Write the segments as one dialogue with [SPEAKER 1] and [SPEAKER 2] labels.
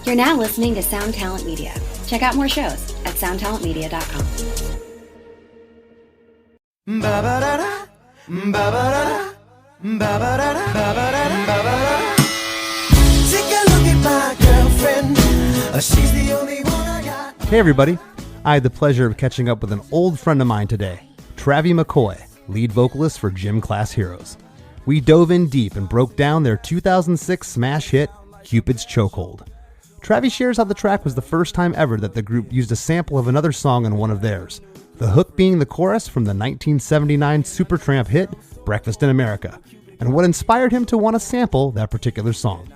[SPEAKER 1] You're now listening to Sound Talent Media. Check out more shows at soundtalentmedia.com.
[SPEAKER 2] Take a look at my girlfriend. She's the only one I got.
[SPEAKER 3] Hey everybody, I had the pleasure of catching up with an old friend of mine today, Travie McCoy, lead vocalist for Gym Class Heroes. We dove in deep and broke down their 2006 smash hit, Cupid's Chokehold. Travie shares how the track was the first time ever that the group used a sample of another song in one of theirs, the hook being the chorus from the 1979 Supertramp hit, Breakfast in America, and what inspired him to want to sample that particular song.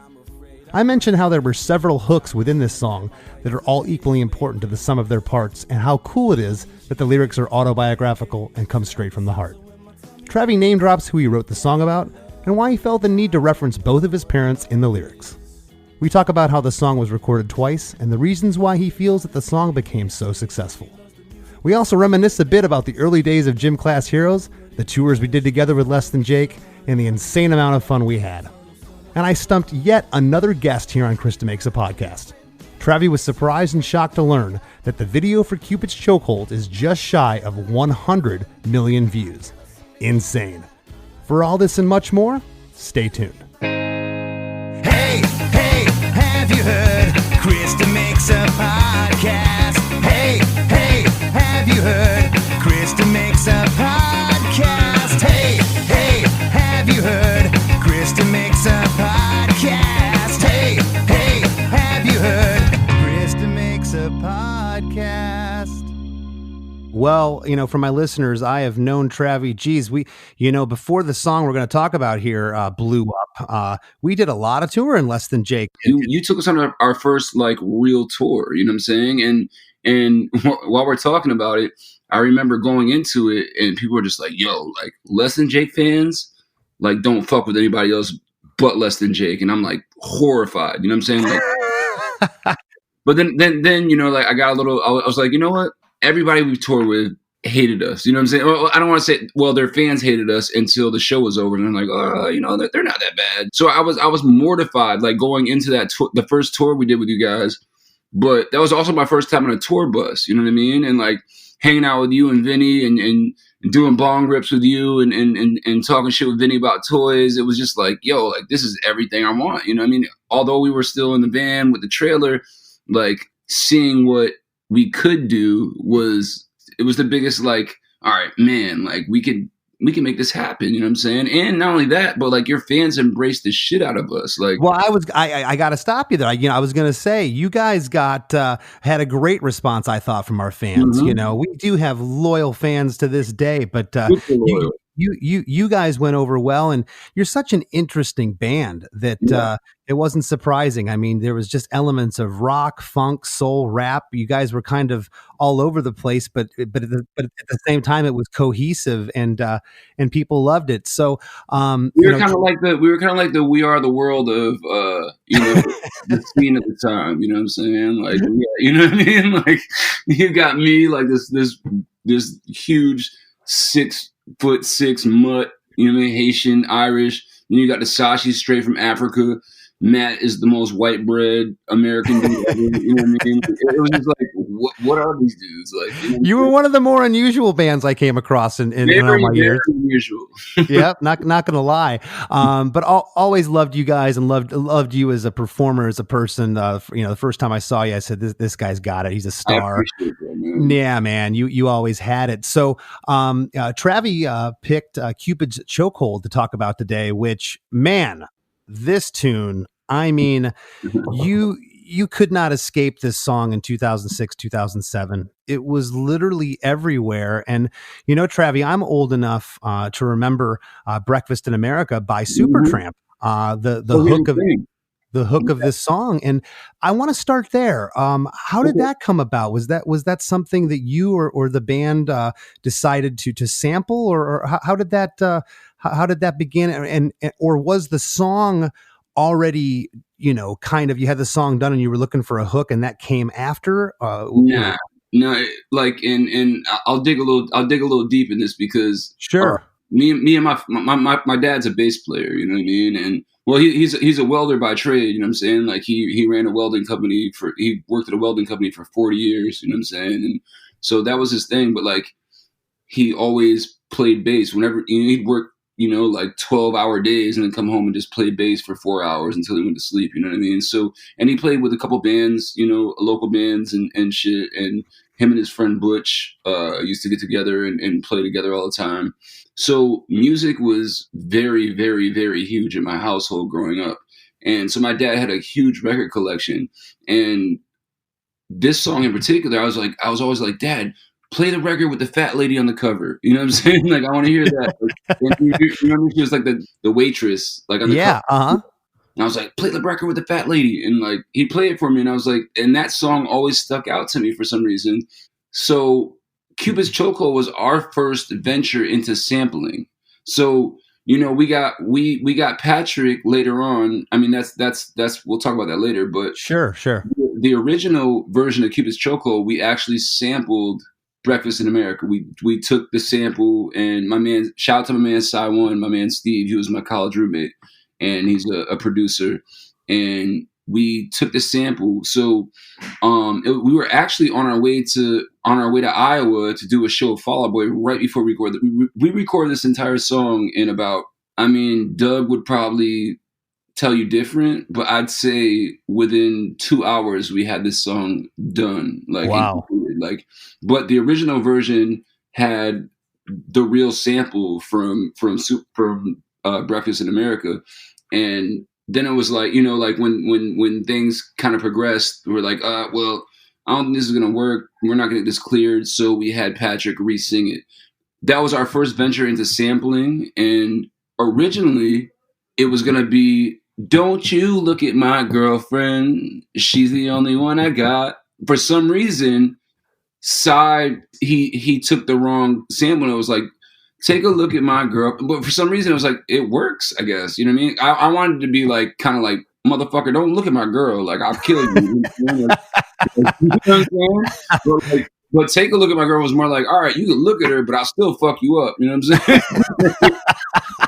[SPEAKER 3] I mentioned how there were several hooks within this song that are all equally important to the sum of their parts, and how cool it is that the lyrics are autobiographical and come straight from the heart. Travie name drops who he wrote the song about and why he felt the need to reference both of his parents in the lyrics. We talk about how the song was recorded twice and the reasons why he feels that the song became so successful. We also reminisce a bit about the early days of Gym Class Heroes, the tours we did together with Less Than Jake, and the insane amount of fun we had. And I stumped yet another guest here on Chris DeMakes a Podcast. Travie was surprised and shocked to learn that the video for Cupid's Chokehold is just shy of 100 million views. Insane. For all this and much more, stay tuned.
[SPEAKER 2] Hey, have you heard? Chris DeMakes a Podcast. Hey, have you heard? Chris DeMakes a Podcast. Hey, have you heard? Chris DeMakes a Podcast. Hey, have you heard? Chris DeMakes a Podcast.
[SPEAKER 3] Well, for my listeners, I have known Travie. Geez, before the song we're going to talk about here blew up, we did a lot of tour in Less Than Jake.
[SPEAKER 4] You took us on our first real tour, you know what I'm saying? And while we're talking about it, I remember going into it and people were just like, yo, Less Than Jake fans, don't fuck with anybody else but Less Than Jake. And I'm horrified, you know what I'm saying? But then, I got a little, I was like, you know what? Everybody we've toured with hated us. You know what I'm saying? Well, I don't want to say, their fans hated us until the show was over. And they're like, they're not that bad. So I was mortified, going into that the first tour we did with you guys. But that was also my first time on a tour bus. You know what I mean? And hanging out with you and Vinny and doing bong rips with you and talking shit with Vinny about toys. It was just this is everything I want. You know what I mean? Although we were still in the van with the trailer, seeing what we could do was the biggest all right, man, we can make this happen, you know what I'm saying? And not only that, but your fans embraced the shit out of us.
[SPEAKER 3] Well, I got to stop you there. I was going to say, you guys had a great response, I thought, from our fans.
[SPEAKER 4] Mm-hmm.
[SPEAKER 3] We do have loyal fans to this day, but you guys went over well, and you're such an interesting band that it wasn't surprising. I mean, there was just elements of rock, funk, soul, rap. You guys were kind of all over the place, but at the same time, it was cohesive, and people loved it. So
[SPEAKER 4] we were kind of like the We Are the World of the scene at the time. You know what I'm saying? You know what I mean? You got me this huge 6'6" mutt. You know what I mean? Haitian, Irish. Then you got the Sashi straight from Africa. Matt is the most white bread American dude ever, you know what I mean? It was just what are these dudes?
[SPEAKER 3] You were one of the more unusual bands I came across in all my years.
[SPEAKER 4] Unusual.
[SPEAKER 3] Yep, not gonna lie. But always loved you guys and loved you as a performer, as a person. The first time I saw you, I said, this guy's got it. He's a star.
[SPEAKER 4] I appreciate that, man.
[SPEAKER 3] Yeah, man, you always had it. So Travie picked Cupid's Chokehold to talk about today, which, man, this tune, I mean, you could not escape this song in 2006, 2007. It was literally everywhere. And, Travie, I'm old enough to remember Breakfast in America by Supertramp, the hook of this song. And I want to start there. How did that come about? Was that something that you or the band decided to sample, or how did that begin? And or was the song already, kind of, you had the song done and you were looking for a hook and that came after?
[SPEAKER 4] No, and I'll dig a little deep in this because
[SPEAKER 3] sure.
[SPEAKER 4] Me and my dad's a bass player, you know what I mean? And Well, he's a welder by trade, you know what I'm saying? Like he ran a welding company he worked at a welding company for 40 years, you know what I'm saying? And so that was his thing, but like he always played bass whenever, you know, he'd work, you know, like 12-hour days and then come home and just play bass for 4 hours until he went to sleep, you know what I mean? So, and he played with a couple bands, you know, local bands and shit, and him and his friend Butch used to get together and play together all the time. So music was very, very, very huge in my household growing up. And so my dad had a huge record collection. And this song in particular, I was always like, Dad, play the record with the fat lady on the cover. You know what I'm saying? Like, I want to hear that. Like, you remember she was like the waitress, like on the cover.
[SPEAKER 3] Uh-huh.
[SPEAKER 4] And I was like, play the record with the fat lady. And like, he played it for me. And I was like, and that song always stuck out to me for some reason. So Cupid's Chokehold was our first venture into sampling. So, you know, we got Patrick later on. I mean, that's we'll talk about that later, but
[SPEAKER 3] Sure.
[SPEAKER 4] the original version of Cupid's Chokehold, we actually sampled Breakfast in America. We took the sample, and shout out to my man Cy One, my man Steve, he was my college roommate, and he's a producer, and we took the sample. So we were actually on our way to Iowa to do a show of Fall Out Boy right before we recorded. We recorded this entire song in about, I mean, Doug would probably tell you different, but I'd say within 2 hours we had this song done. Like,
[SPEAKER 3] wow.
[SPEAKER 4] Like, but the original version had the real sample from Breakfast in America, and then it was like, you know, like when things kind of progressed, we're like, well, I don't think this is gonna work. We're not gonna get this cleared, so we had Patrick re-sing it. That was our first venture into sampling, and originally it was gonna be, don't you look at my girlfriend, she's the only one I got. For some reason, he took the wrong sample, and it was like, take a look at my girl. But for some reason, it was like, it works, I guess. You know what I mean? I wanted to be like, kind of like, motherfucker, don't look at my girl. Like, I'll kill you. You know what I'm saying? But take a look at my girl was more like, all right, you can look at her, but I'll still fuck you up. You know what I'm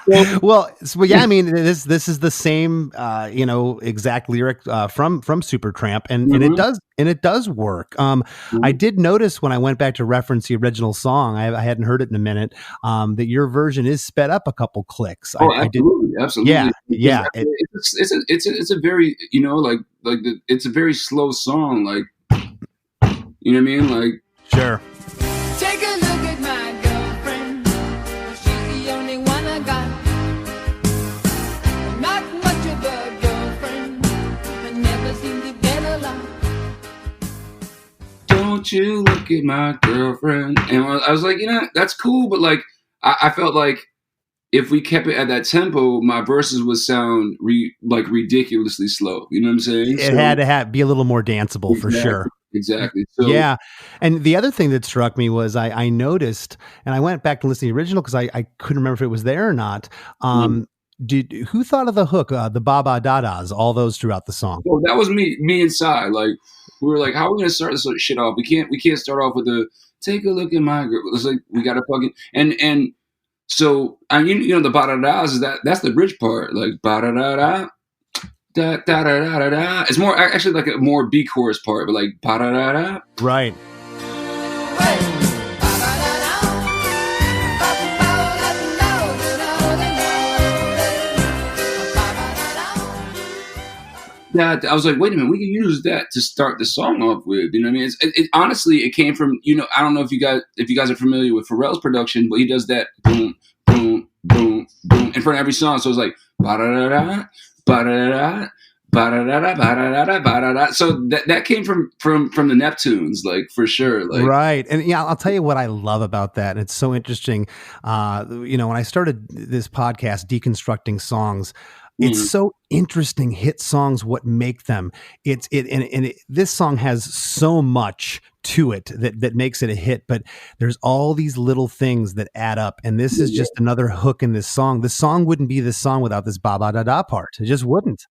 [SPEAKER 4] saying?
[SPEAKER 3] Well, yeah, I mean, this is the same, you know, exact lyric from Supertramp, and it does work. I did notice when I went back to reference the original song, I hadn't heard it in a minute, that your version is sped up a couple clicks.
[SPEAKER 4] Absolutely.
[SPEAKER 3] Yeah.
[SPEAKER 4] It's a very, you know, like it's a very slow song, like, you know what I mean, like.
[SPEAKER 3] Sure.
[SPEAKER 5] Take a look at my girlfriend. She's the only one I got. Not much of a girlfriend. I never seem to get along.
[SPEAKER 4] Don't you look at my girlfriend? And I was like, you know, that's cool, but like, I felt like if we kept it at that tempo, my verses would sound like ridiculously slow. You know what I'm saying?
[SPEAKER 3] It had to be a little more danceable, for sure.
[SPEAKER 4] Exactly. So,
[SPEAKER 3] yeah. And the other thing that struck me was I noticed, and I went back to listen to the original because I couldn't remember if it was there or not. Who thought of the hook, the Baba Dadas, all those throughout the song?
[SPEAKER 4] Well, that was me and Cy. Like, we were like, how are we gonna start this shit off? We can't start off with the take a look at my girl. It's like, we gotta fucking and so, and you know, the ba da da's is that's the bridge part, like ba da da da. Da, da, da, da, da, da. It's more actually like a more B chorus part, but like ba da da da.
[SPEAKER 3] Right. That I was like, wait a minute, we can use that to start the song off with. You know what I mean? Honestly, it came from, you know, I don't know if you guys are familiar with Pharrell's production, but he does that boom, boom, boom, boom in front of every song. So it's like ba da da da. Ba-da-da-da, ba-da-da-da, ba-da-da-da, ba-da-da. So that came from the Neptunes, like, for sure. Like, right. And yeah, I'll tell you what I love about that. And it's so interesting. You know, when I started this podcast, Deconstructing Songs, it's so interesting. Hit songs, what make them? This song has so much to it that makes it a hit, but there's all these little things that add up, and this is just another hook in this song. The song wouldn't be this song without this ba ba da da part. It just wouldn't.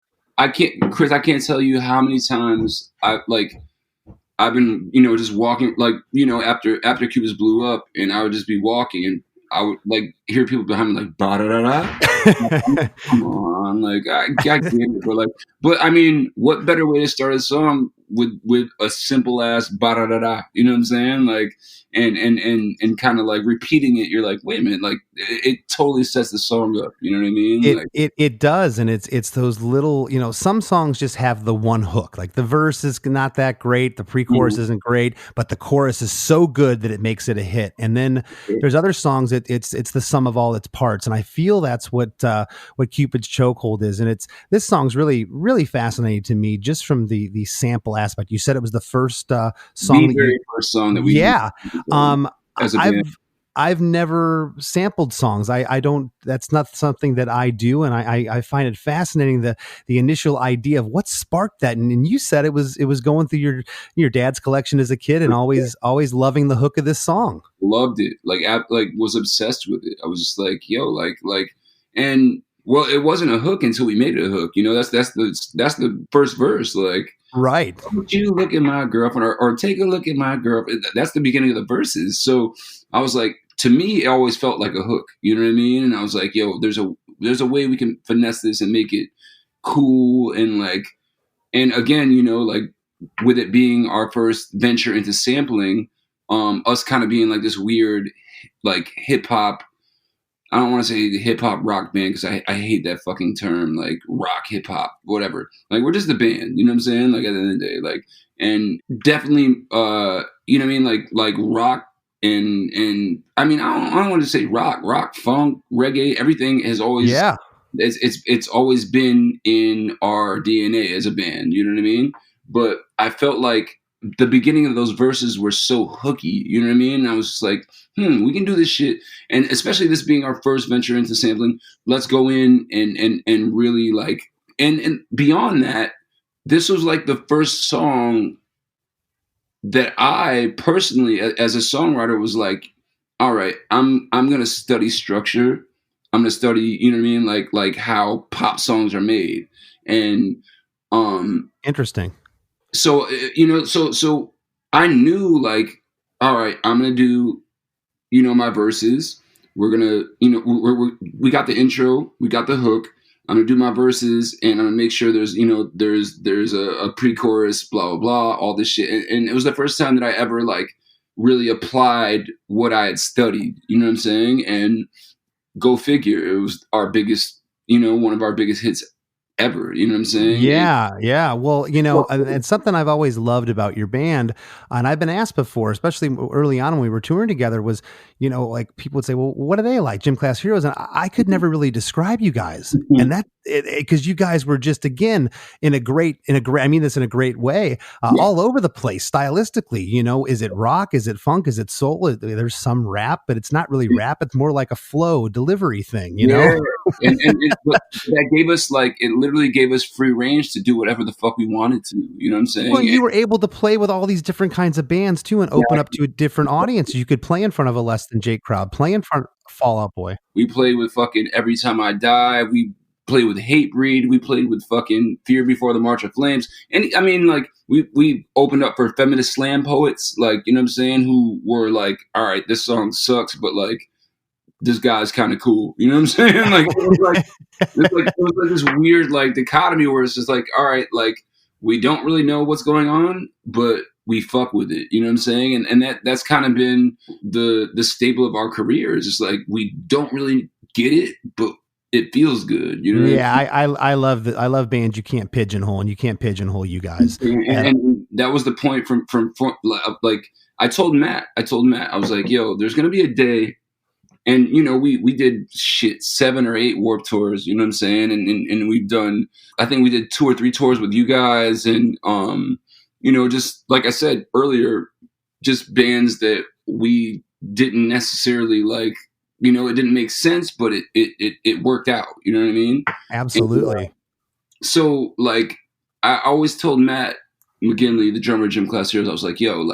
[SPEAKER 4] Chris, I can't tell you how many times I've been, you know, just walking, like, you know, after Cupid blew up, and I would just be walking, and I would like hear people behind me like ba da da da. Come on. on, like I get it, but I mean, what better way to start a song with a simple ass ba da da da, you know what I'm saying? Like, and kind of like repeating it, you're like, wait a minute, like it totally sets the song up, you know what I mean? Like,
[SPEAKER 3] It does, and it's those little, some songs just have the one hook. Like the verse is not that great, the pre-chorus isn't great, but the chorus is so good that it makes it a hit. And then there's other songs that it's the sum of all its parts, and I feel that's what Cupid's Chokehold is. And this song's really, really fascinating to me just from the sample aspect. You said it was the first song,
[SPEAKER 4] the very first song that we
[SPEAKER 3] yeah.
[SPEAKER 4] as a band.
[SPEAKER 3] I've never sampled songs. I don't, that's not something that I do. And I find it fascinating, the initial idea of what sparked that. And you said it was going through your dad's collection as a kid and always loving the hook of this song.
[SPEAKER 4] Loved it. Like was obsessed with it. I was just like, yo, and well, it wasn't a hook until we made it a hook. That's the first verse. Like,
[SPEAKER 3] right.
[SPEAKER 4] Would you look at my girlfriend or take a look at my girlfriend? That's the beginning of the verses. So I was like, to me, it always felt like a hook. You know what I mean? And I was like, yo, there's a way we can finesse this and make it cool. And again, like with it being our first venture into sampling, us kind of being like this weird, like hip hop. I don't want to say hip hop rock band because I hate that fucking term, like rock, hip hop, whatever. Like we're just a band, you know what I'm saying? Like at the end of the day, like, and definitely, you know what I mean? Like rock and I mean, I don't want to say rock, funk, reggae, everything has always, it's always been in our DNA as a band, you know what I mean? But I felt like the beginning of those verses were so hooky, you know what I mean? And I was just like, we can do this shit. And especially this being our first venture into sampling, let's go in and really like, and beyond that, this was like the first song that I personally, as a songwriter, was like, all right, I'm going to study structure. I'm going to study, you know what I mean? Like how pop songs are made. And,
[SPEAKER 3] interesting.
[SPEAKER 4] So, so I knew like, all right, I'm going to do, my verses. We're going to, we got the intro, we got the hook. I'm going to do my verses and I'm going to make sure there's a pre-chorus, blah, blah, blah, all this shit. And it was the first time that I ever like really applied what I had studied, you know what I'm saying? And go figure, it was our biggest, one of our biggest hits ever, you know what I'm saying?
[SPEAKER 3] Yeah. Well, and something I've always loved about your band, and I've been asked before, especially early on when we were touring together, was, like people would say, well, what are they like, Gym Class Heroes? And I could never really describe you guys. And that, because you guys were just, again, I mean this in a great way, all over the place stylistically. Is it rock? Is it funk? Is it soul? There's some rap, but it's not really rap. It's more like a flow delivery thing, know?
[SPEAKER 4] and that gave us it literally gave us free range to do whatever the fuck we wanted to, you know what I'm saying?
[SPEAKER 3] Well, you were able to play with all these different kinds of bands too and open up to a different audience. You could play in front of a Less Than Jake crowd, play in front of Fall Out Boy.
[SPEAKER 4] We played with fucking Every Time I Die. We played with Hatebreed. We played with fucking Fear Before the March of Flames. And I mean, we opened up for feminist slam poets, you know what I'm saying, who were like, all right, this song sucks, but this guy's kind of cool, you know what I'm saying? It was like this weird dichotomy where it's just like, all right, we don't really know what's going on, but we fuck with it, you know what I'm saying? And that's kind of been the staple of our career. Is just we don't really get it, but it feels good, you know?
[SPEAKER 3] Yeah, I love bands you can't pigeonhole, and you can't pigeonhole you guys.
[SPEAKER 4] And that was the point from I told Matt, I was like, yo, there's gonna be a day. And, we did 7 or 8 Warped tours, you know what I'm saying? And we've done, I think we did 2 or 3 tours with you guys. And, just like I said earlier, just bands that we didn't necessarily it didn't make sense, but it worked out. You know what I mean?
[SPEAKER 3] Absolutely.
[SPEAKER 4] And, so I always told Matt McGinley, the drummer of Gym Class Heroes, I was like, yo,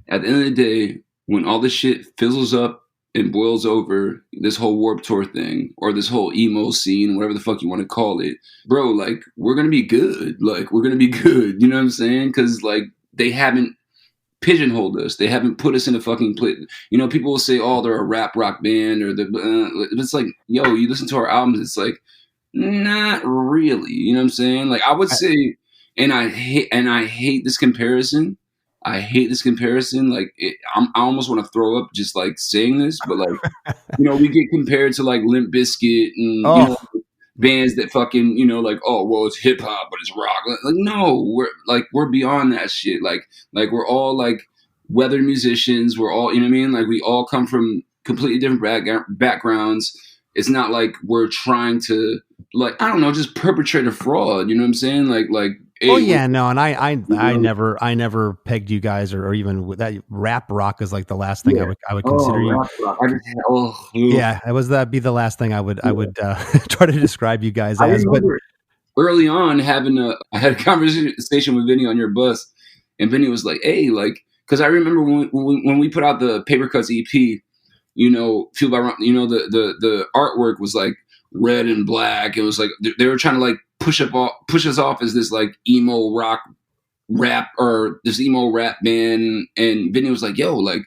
[SPEAKER 4] at the end of the day, when all this shit fizzles up, and boils over, this whole Warped Tour thing, or this whole emo scene, whatever the fuck you want to call it, bro, we're going to be good. We're going to be good. You know what I'm saying? Because, they haven't pigeonholed us. They haven't put us in a fucking play. People will say, oh, they're a rap rock band, or it's yo, you listen to our albums, it's Not really. You know what I'm saying? Like I would say, and I hate this comparison. I hate this comparison. Like I almost want to throw up just like saying this, but like we get compared to like Limp Bizkit and
[SPEAKER 3] Oh,
[SPEAKER 4] bands that fucking like, oh well, it's hip hop but it's rock. Like no, we're beyond that shit. Like we're all like weather musicians. We're all, you know what I mean? Like we all come from completely different backgrounds. It's not like we're trying to, like, I don't know, just perpetrate a fraud. You know what I'm saying? Like
[SPEAKER 3] oh
[SPEAKER 4] hey,
[SPEAKER 3] yeah, no, and I
[SPEAKER 4] know,
[SPEAKER 3] never pegged you guys, or even with that rap rock is like the last thing
[SPEAKER 4] yeah.
[SPEAKER 3] I would
[SPEAKER 4] Oh,
[SPEAKER 3] consider you.
[SPEAKER 4] rap rock. I just ugh.
[SPEAKER 3] Yeah, that'd be the last thing I would try to describe you guys
[SPEAKER 4] I
[SPEAKER 3] as. But
[SPEAKER 4] remember early on I had a conversation with Vinny on your bus, and Vinny was like, "Hey, like," because I remember when we put out the Paper Cuts EP, Feel by the artwork was like red and black. It was like they were trying to like push us off as this like emo rock rap or this emo rap band, and Vinny was like, "Yo, like."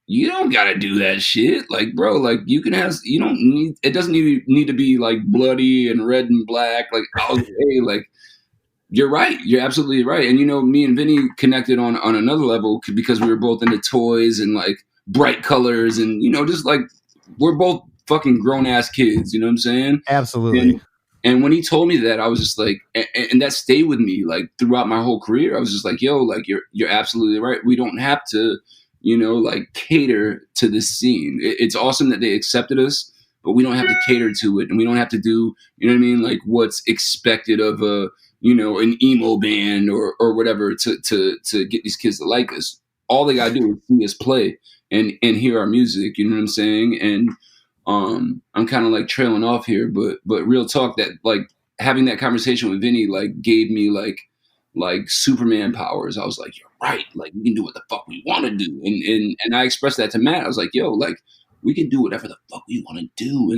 [SPEAKER 4] You don't gotta do that shit, like, bro. Like, you can have. You don't need. It doesn't need to be like bloody and red and black. Like, okay, like you're right. You're absolutely right. And me and Vinny connected on another level because we were both into toys and like bright colors and just like we're both fucking grown ass kids. You know what I'm saying?
[SPEAKER 3] absolutely.
[SPEAKER 4] And when he told me that, I was just like, and that stayed with me like throughout my whole career. I was just like, yo, like you're absolutely right. We don't have to, like cater to this scene. It's awesome that they accepted us, but we don't have to cater to it, and we don't have to do, you know what I mean, like what's expected of a, an emo band or whatever to get these kids to like us. All they gotta do is see us play and hear our music. You know what I'm saying? And I'm kind of like trailing off here, but real talk, that like having that conversation with Vinny like gave me like Superman powers. I was like, you're right, like we can do what the fuck we want to do, and I expressed that to Matt. I was like, yo, like we can do whatever the fuck we want to do,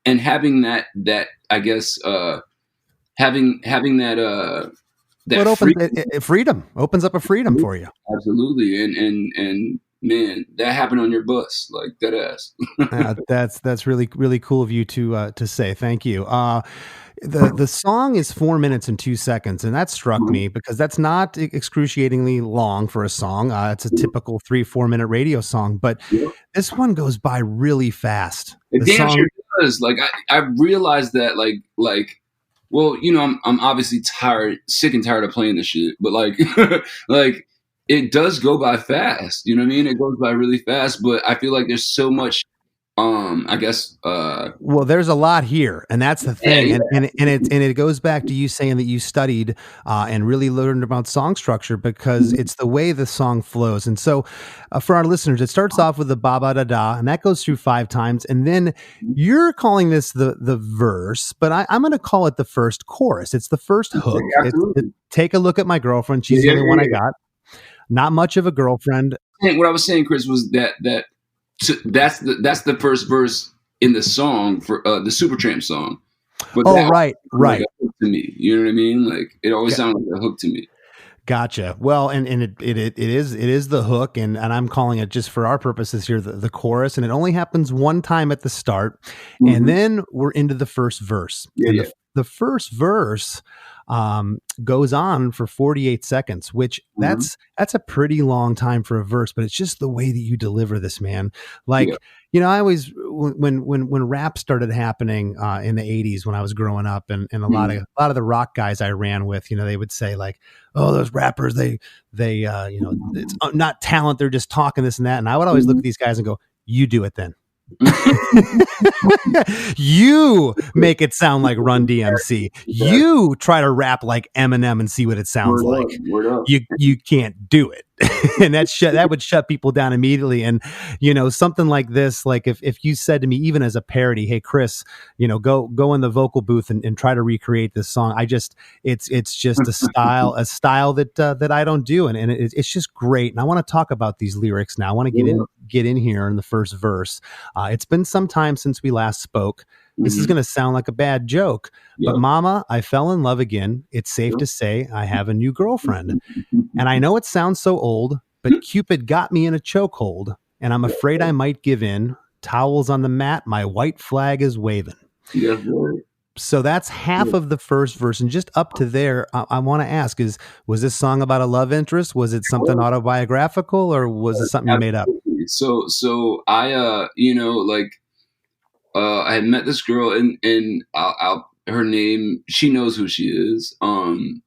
[SPEAKER 4] and having that I guess having that
[SPEAKER 3] Well,
[SPEAKER 4] that
[SPEAKER 3] freedom opens up a freedom for you.
[SPEAKER 4] absolutely, and man, that happened on your bus, like that ass.
[SPEAKER 3] That's really really cool of you to say. Thank you. The song is 4 minutes and 2 seconds, and that struck me because that's not excruciatingly long for a song. It's a typical 3-4 minute radio song, but
[SPEAKER 4] Yeah.
[SPEAKER 3] this one goes by really fast.
[SPEAKER 4] It
[SPEAKER 3] The
[SPEAKER 4] damn
[SPEAKER 3] song,
[SPEAKER 4] sure does. Like I realized that well, I'm obviously sick and tired of playing this shit, but like like it does go by fast. You know what I mean? It goes by really fast, but I feel like there's so much I guess
[SPEAKER 3] well, there's a lot here, and that's the thing,
[SPEAKER 4] yeah.
[SPEAKER 3] and it goes back to you saying that you studied and really learned about song structure because it's the way the song flows. And so, for our listeners, it starts off with the ba ba da da, and that goes through 5 times, and then you're calling this the verse, but I'm going to call it the first chorus. It's the first hook.
[SPEAKER 4] Absolutely.
[SPEAKER 3] Take a look at my girlfriend. She's the only one I got. Not much of a girlfriend.
[SPEAKER 4] What I was saying, Chris, was that's the first verse in the song for the Supertramp song. But
[SPEAKER 3] Oh,
[SPEAKER 4] that
[SPEAKER 3] right.
[SPEAKER 4] like a hook to me. You know what I mean? Like it always sounded like a hook to me.
[SPEAKER 3] Gotcha. Well, and it is the hook, and I'm calling it, just for our purposes here, the chorus, and it only happens one time at the start, and then we're into the first verse.
[SPEAKER 4] Yeah,
[SPEAKER 3] And
[SPEAKER 4] yeah.
[SPEAKER 3] the first verse goes on for 48 seconds, which that's a pretty long time for a verse, but it's just the way that you deliver this, man. Like, I always, when rap started happening in the 80s when I was growing up, and a lot of the rock guys I ran with, they would say like, oh, those rappers, they it's not talent, they're just talking this and that. And I would always look at these guys and go, you do it then. You make it sound like Run DMC. You try to rap like Eminem and see what it sounds like.
[SPEAKER 4] Word up.
[SPEAKER 3] You can't do it. And that would shut people down immediately. And something like this, like if you said to me, even as a parody, hey Chris, go in the vocal booth and try to recreate this song, it's just a style that I don't do, and it's just great. And I want to talk about these lyrics now. I want to get in here in the first verse. It's been some time since we last spoke. This is going to sound like a bad joke, but mama, I fell in love again. It's safe to say I have a new girlfriend. And I know it sounds so old, but Cupid got me in a chokehold, and I'm afraid I might give in. Towels on the mat, my white flag is waving.
[SPEAKER 4] Yeah, boy.
[SPEAKER 3] So that's half of the first verse, and just up to there, I want to ask: was this song about a love interest? Was it something autobiographical, or was it something you made up?
[SPEAKER 4] Absolutely. So I I had met this girl, and her name, she knows who she is. And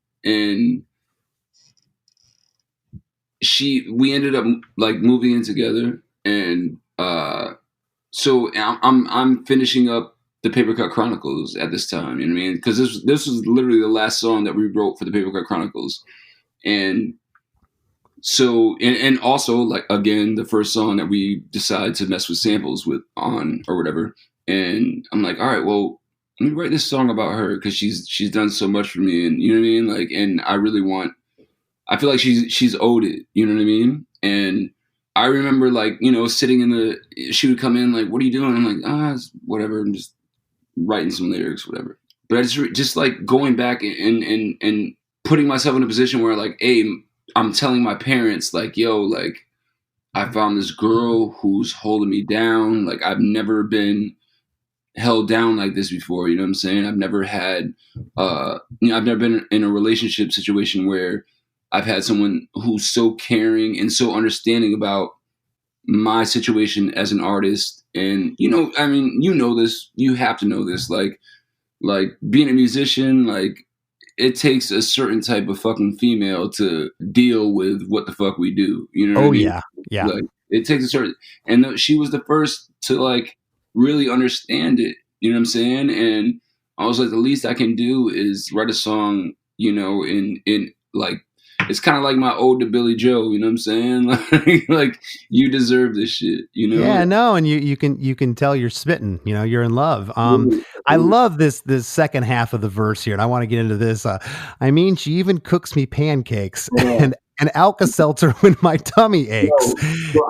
[SPEAKER 4] we ended up like moving in together, and so I'm finishing up the Paper Cut Chronicles at this time. You know what I mean? Because this was literally the last song that we wrote for the Paper Cut Chronicles, and so and also like again the first song that we decided to mess with samples with on or whatever. And I'm like, all right, well, let me write this song about her because she's done so much for me, and you know what I mean. Like, and I feel like she's owed it. You know what I mean? And I remember like, sitting she would come in like, what are you doing? I'm like, it's whatever. I'm just writing some lyrics, whatever. But I just like going back and putting myself in a position where like, hey, I'm telling my parents like, yo, like I found this girl who's holding me down. Like I've never been held down like this before. You know what I'm saying? I've never had, I've never been in a relationship situation where I've had someone who's so caring and so understanding about my situation as an artist. And, I mean, this, you have to know this, like being a musician, like it takes a certain type of fucking female to deal with what the fuck we do. You know what I mean?
[SPEAKER 3] Yeah.
[SPEAKER 4] Like it takes a certain, and she was the first to like really understand it. You know what I'm saying? And I was like, the least I can do is write a song, in like, it's kind of like my ode to Billy Joe, you know what I'm saying? Like you deserve this shit,
[SPEAKER 3] Yeah, no, and you can tell you're smitten, you're in love. I love this second half of the verse here, and I want to get into this. I mean, she even cooks me pancakes and Alka-Seltzer when my tummy aches.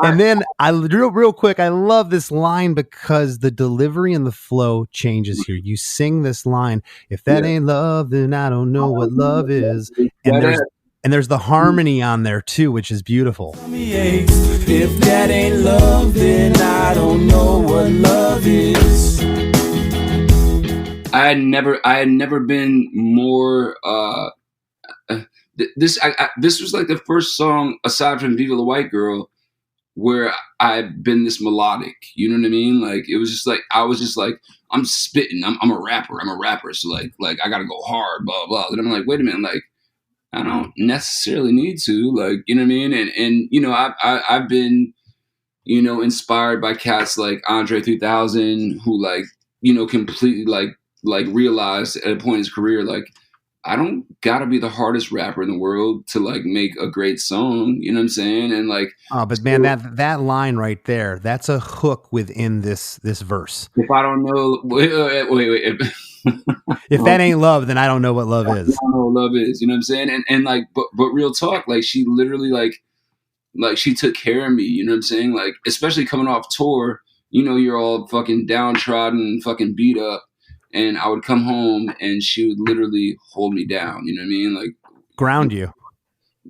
[SPEAKER 3] And then real quick, I love this line because the delivery and the flow changes here. You sing this line, if that ain't love, then I don't know what love is. And there's the harmony on there too, which is beautiful.
[SPEAKER 2] If that ain't love, then I don't know what love is.
[SPEAKER 4] I had never been more. This was like the first song aside from "Viva la White Girl" where I've been this melodic. You know what I mean? Like it was just like I was just like I'm spitting. I'm a rapper. So like I gotta go hard. Blah blah. And I'm like, wait a minute, like. I don't necessarily need to, like, you know what I mean? And I've been, inspired by cats like Andre 3000 who like, completely like realized at a point in his career, like, I don't gotta be the hardest rapper in the world to like make a great song. You know what I'm saying? And like,
[SPEAKER 3] but man, that line right there, that's a hook within this verse.
[SPEAKER 4] If I don't know, wait.
[SPEAKER 3] If that ain't love, then I don't know what love is.
[SPEAKER 4] I don't know what love is. You know what I'm saying? And like, but real talk, like she literally like she took care of me. You know what I'm saying? Like, especially coming off tour, you're all fucking downtrodden, fucking beat up. And I would come home and she would literally hold me down. You know what I mean? Like
[SPEAKER 3] ground you.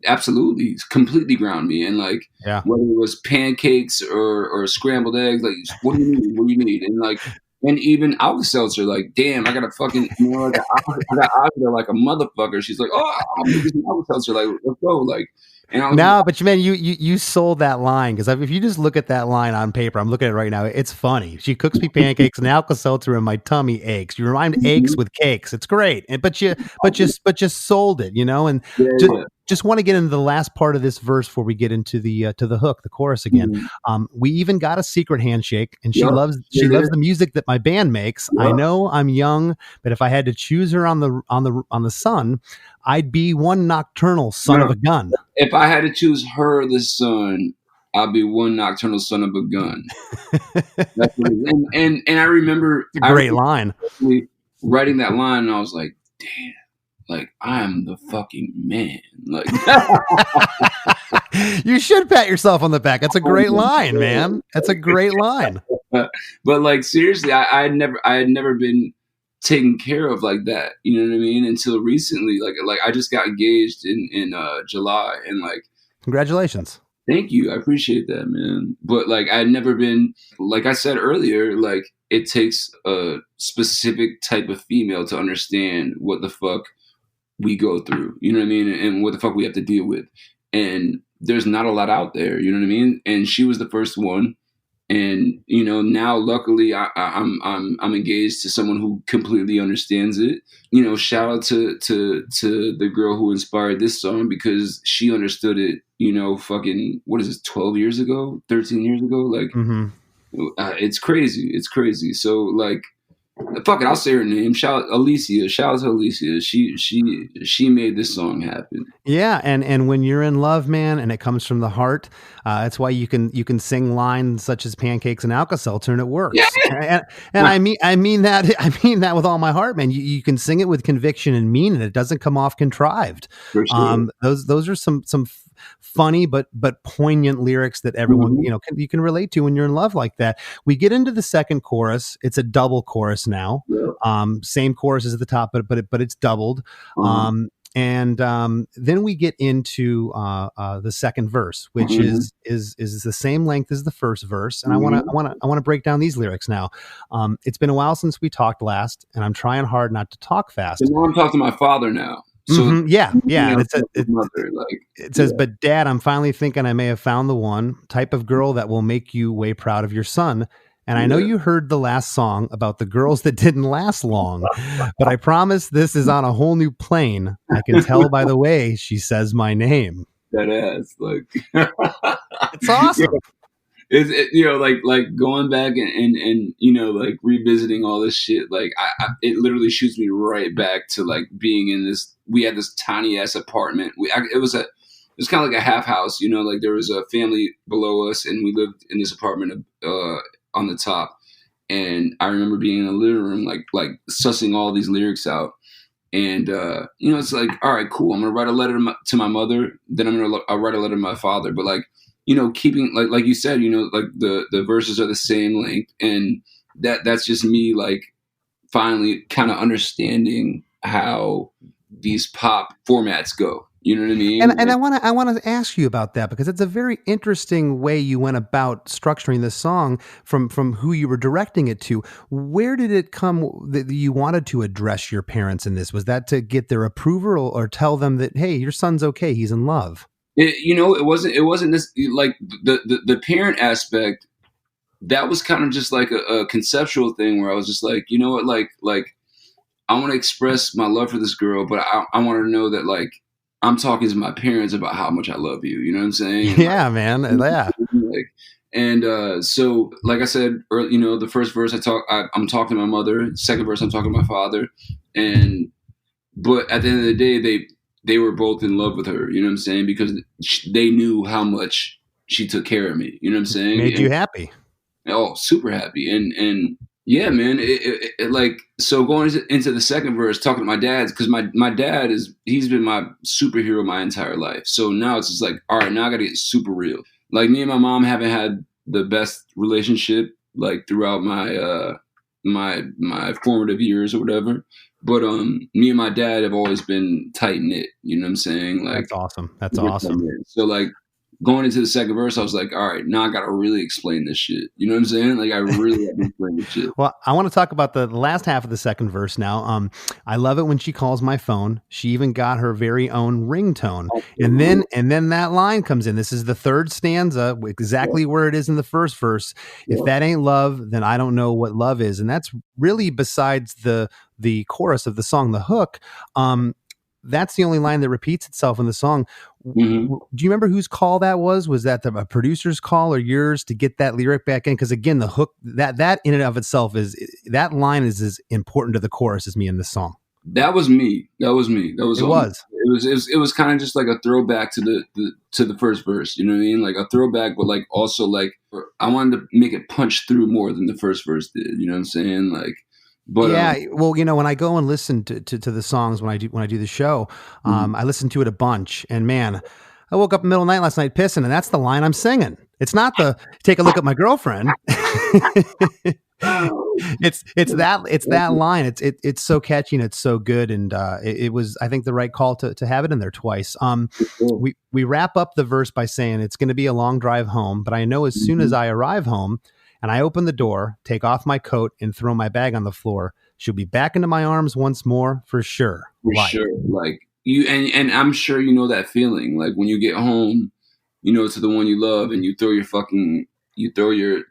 [SPEAKER 4] Absolutely. Completely ground me. And like, whether it was pancakes or scrambled eggs, like, what do you need? What do you need? And like, and even Alka-Seltzer, like, damn, I got a fucking, I got out there like a motherfucker. She's like, oh, I'm gonna get some Alka-Seltzer. Like, let's go. Like,
[SPEAKER 3] no, but man, you sold that line because if you just look at that line on paper, I'm looking at it right now. It's funny. She cooks me pancakes and Alka-Seltzer and my tummy aches. You remind aches with cakes. It's great, but you sold it, and just want to get into the last part of this verse before we get into the hook, the chorus again. We even got a secret handshake, and she loves the music that my band makes. I know I'm young, but if I had to choose her on the sun, I'd be one nocturnal son of a gun.
[SPEAKER 4] If I had to choose her, the son, I'd be one nocturnal son of a gun. That's what it is. And I remember
[SPEAKER 3] it's a great line.
[SPEAKER 4] Writing that line, and I was like, damn, like I'm the fucking man. Like
[SPEAKER 3] you should pat yourself on the back. That's a great line, man. That's a great line.
[SPEAKER 4] But like seriously, I had never been taken care of like that, you know what I mean, until recently. Like I just got engaged in July, and like
[SPEAKER 3] congratulations.
[SPEAKER 4] Thank you. I appreciate that, man. But like, I'd never been, like I said earlier, like it takes a specific type of female to understand what the fuck we go through, you know what I mean? And what the fuck we have to deal with. And there's not a lot out there, you know what I mean? And she was the first one. And you know, now luckily I'm engaged to someone who completely understands it. You know, shout out to the girl who inspired this song, because she understood it. You know, fucking what is this? 12 years ago, 13 years ago. Like, it's crazy. It's crazy. So like, fuck it, I'll say her name. Shout out Alicia. Shout out to Alicia. She made this song happen.
[SPEAKER 3] Yeah, and when you're in love, man, and it comes from the heart, that's why you can sing lines such as "Pancakes and Alka-Seltzer" and it works.
[SPEAKER 4] Yeah.
[SPEAKER 3] And I mean that with all my heart, man. You can sing it with conviction and mean it. It doesn't come off contrived.
[SPEAKER 4] For sure.
[SPEAKER 3] Those are some funny but poignant lyrics that everyone you can relate to when you're in love like that. We get into the second chorus. It's a double chorus now.
[SPEAKER 4] Yeah.
[SPEAKER 3] Same chorus as at the top, but it's doubled. And then we get into the second verse, which is the same length as the first verse. And I want to break down these lyrics now. It's been a while since we talked last, and I'm trying hard not to talk fast.
[SPEAKER 4] So now I'm talking to my father now. So
[SPEAKER 3] yeah.
[SPEAKER 4] You know,
[SPEAKER 3] It says, but Dad, I'm finally thinking I may have found the one type of girl that will make you way proud of your son. And I know you heard the last song about the girls that didn't last long, but I promise this is on a whole new plane. I can tell by the way she says my name.
[SPEAKER 4] That ass, like
[SPEAKER 3] it's awesome.
[SPEAKER 4] It's you know, like going back and you know, like revisiting all this shit. Like it literally shoots me right back to like being in this. We had this tiny ass apartment. It was kind of like a half house, you know. Like there was a family below us, and we lived in this apartment on the top. And I remember being in the living room, like sussing all these lyrics out. And you know, it's like, all right, cool. I'm gonna write a letter to my mother. Then I'll write a letter to my father. But like, you know, keeping like you said, you know, like the verses are the same length, and that's just me like finally kind of understanding how these pop formats go. You know what I mean?
[SPEAKER 3] And I want to ask you about that, because it's a very interesting way you went about structuring the song from who you were directing it to. Where did it come that you wanted to address your parents in this? Was that to get their approval or tell them that, hey, your son's okay, he's in love?
[SPEAKER 4] You know, it wasn't this like the parent aspect. That was kind of just like a conceptual thing where I was just like, you know what, like I want to express my love for this girl, but I want her to know that like I'm talking to my parents about how much I love you. You know what I'm saying?
[SPEAKER 3] Yeah, man. Yeah.
[SPEAKER 4] And so, like I said, you know, the first verse I'm talking to my mother. Second verse, I'm talking to my father. But at the end of the day, they were both in love with her. You know what I'm saying? Because they knew how much she took care of me. You know what I'm saying?
[SPEAKER 3] Made you happy.
[SPEAKER 4] Oh, super happy. And yeah, man, it like, so going into the second verse, talking to my dad, because my dad he's been my superhero my entire life. So now it's just like, all right, now I got to get super real. Like me and my mom haven't had the best relationship like throughout my my formative years or whatever. But me and my dad have always been tight knit. You know what I'm saying? Like,
[SPEAKER 3] that's awesome. That's awesome.
[SPEAKER 4] So like, going into the second verse, I was like, all right, now I got to really explain this shit. You know what I'm saying? Like, I really have to explain this shit.
[SPEAKER 3] Well, I want to talk about the last half of the second verse now. I love it when she calls my phone. She even got her very own ringtone. And then that line comes in. This is the third stanza, exactly where it is in the first verse. If that ain't love, then I don't know what love is. And that's really, besides the chorus of the song, the hook, that's the only line that repeats itself in the song. Mm-hmm. Do you remember whose call that was? Was that a producer's call or yours to get that lyric back in? Because again, the hook, that in and of itself that line is as important to the chorus as me in this song. That was me.
[SPEAKER 4] It was kind of just like a throwback to the first verse. You know what I mean? Like a throwback, but like also like I wanted to make it punch through more than the first verse did. You know what I'm saying? Like. But,
[SPEAKER 3] yeah, well, you know, when I go and listen to the songs when I do the show, I listen to it a bunch, and man, I woke up in the middle of the night last night pissing, and that's the line I'm singing. It's not the take a look at my girlfriend. it's that line. It's so catchy and it's so good, and it was, I think, the right call to have it in there twice. We wrap up the verse by saying it's going to be a long drive home, but I know as soon as I arrive home and I open the door, take off my coat, and throw my bag on the floor, she'll be back into my arms once more for sure.
[SPEAKER 4] Like you, and I'm sure you know that feeling, like when you get home, to the one you love, and you throw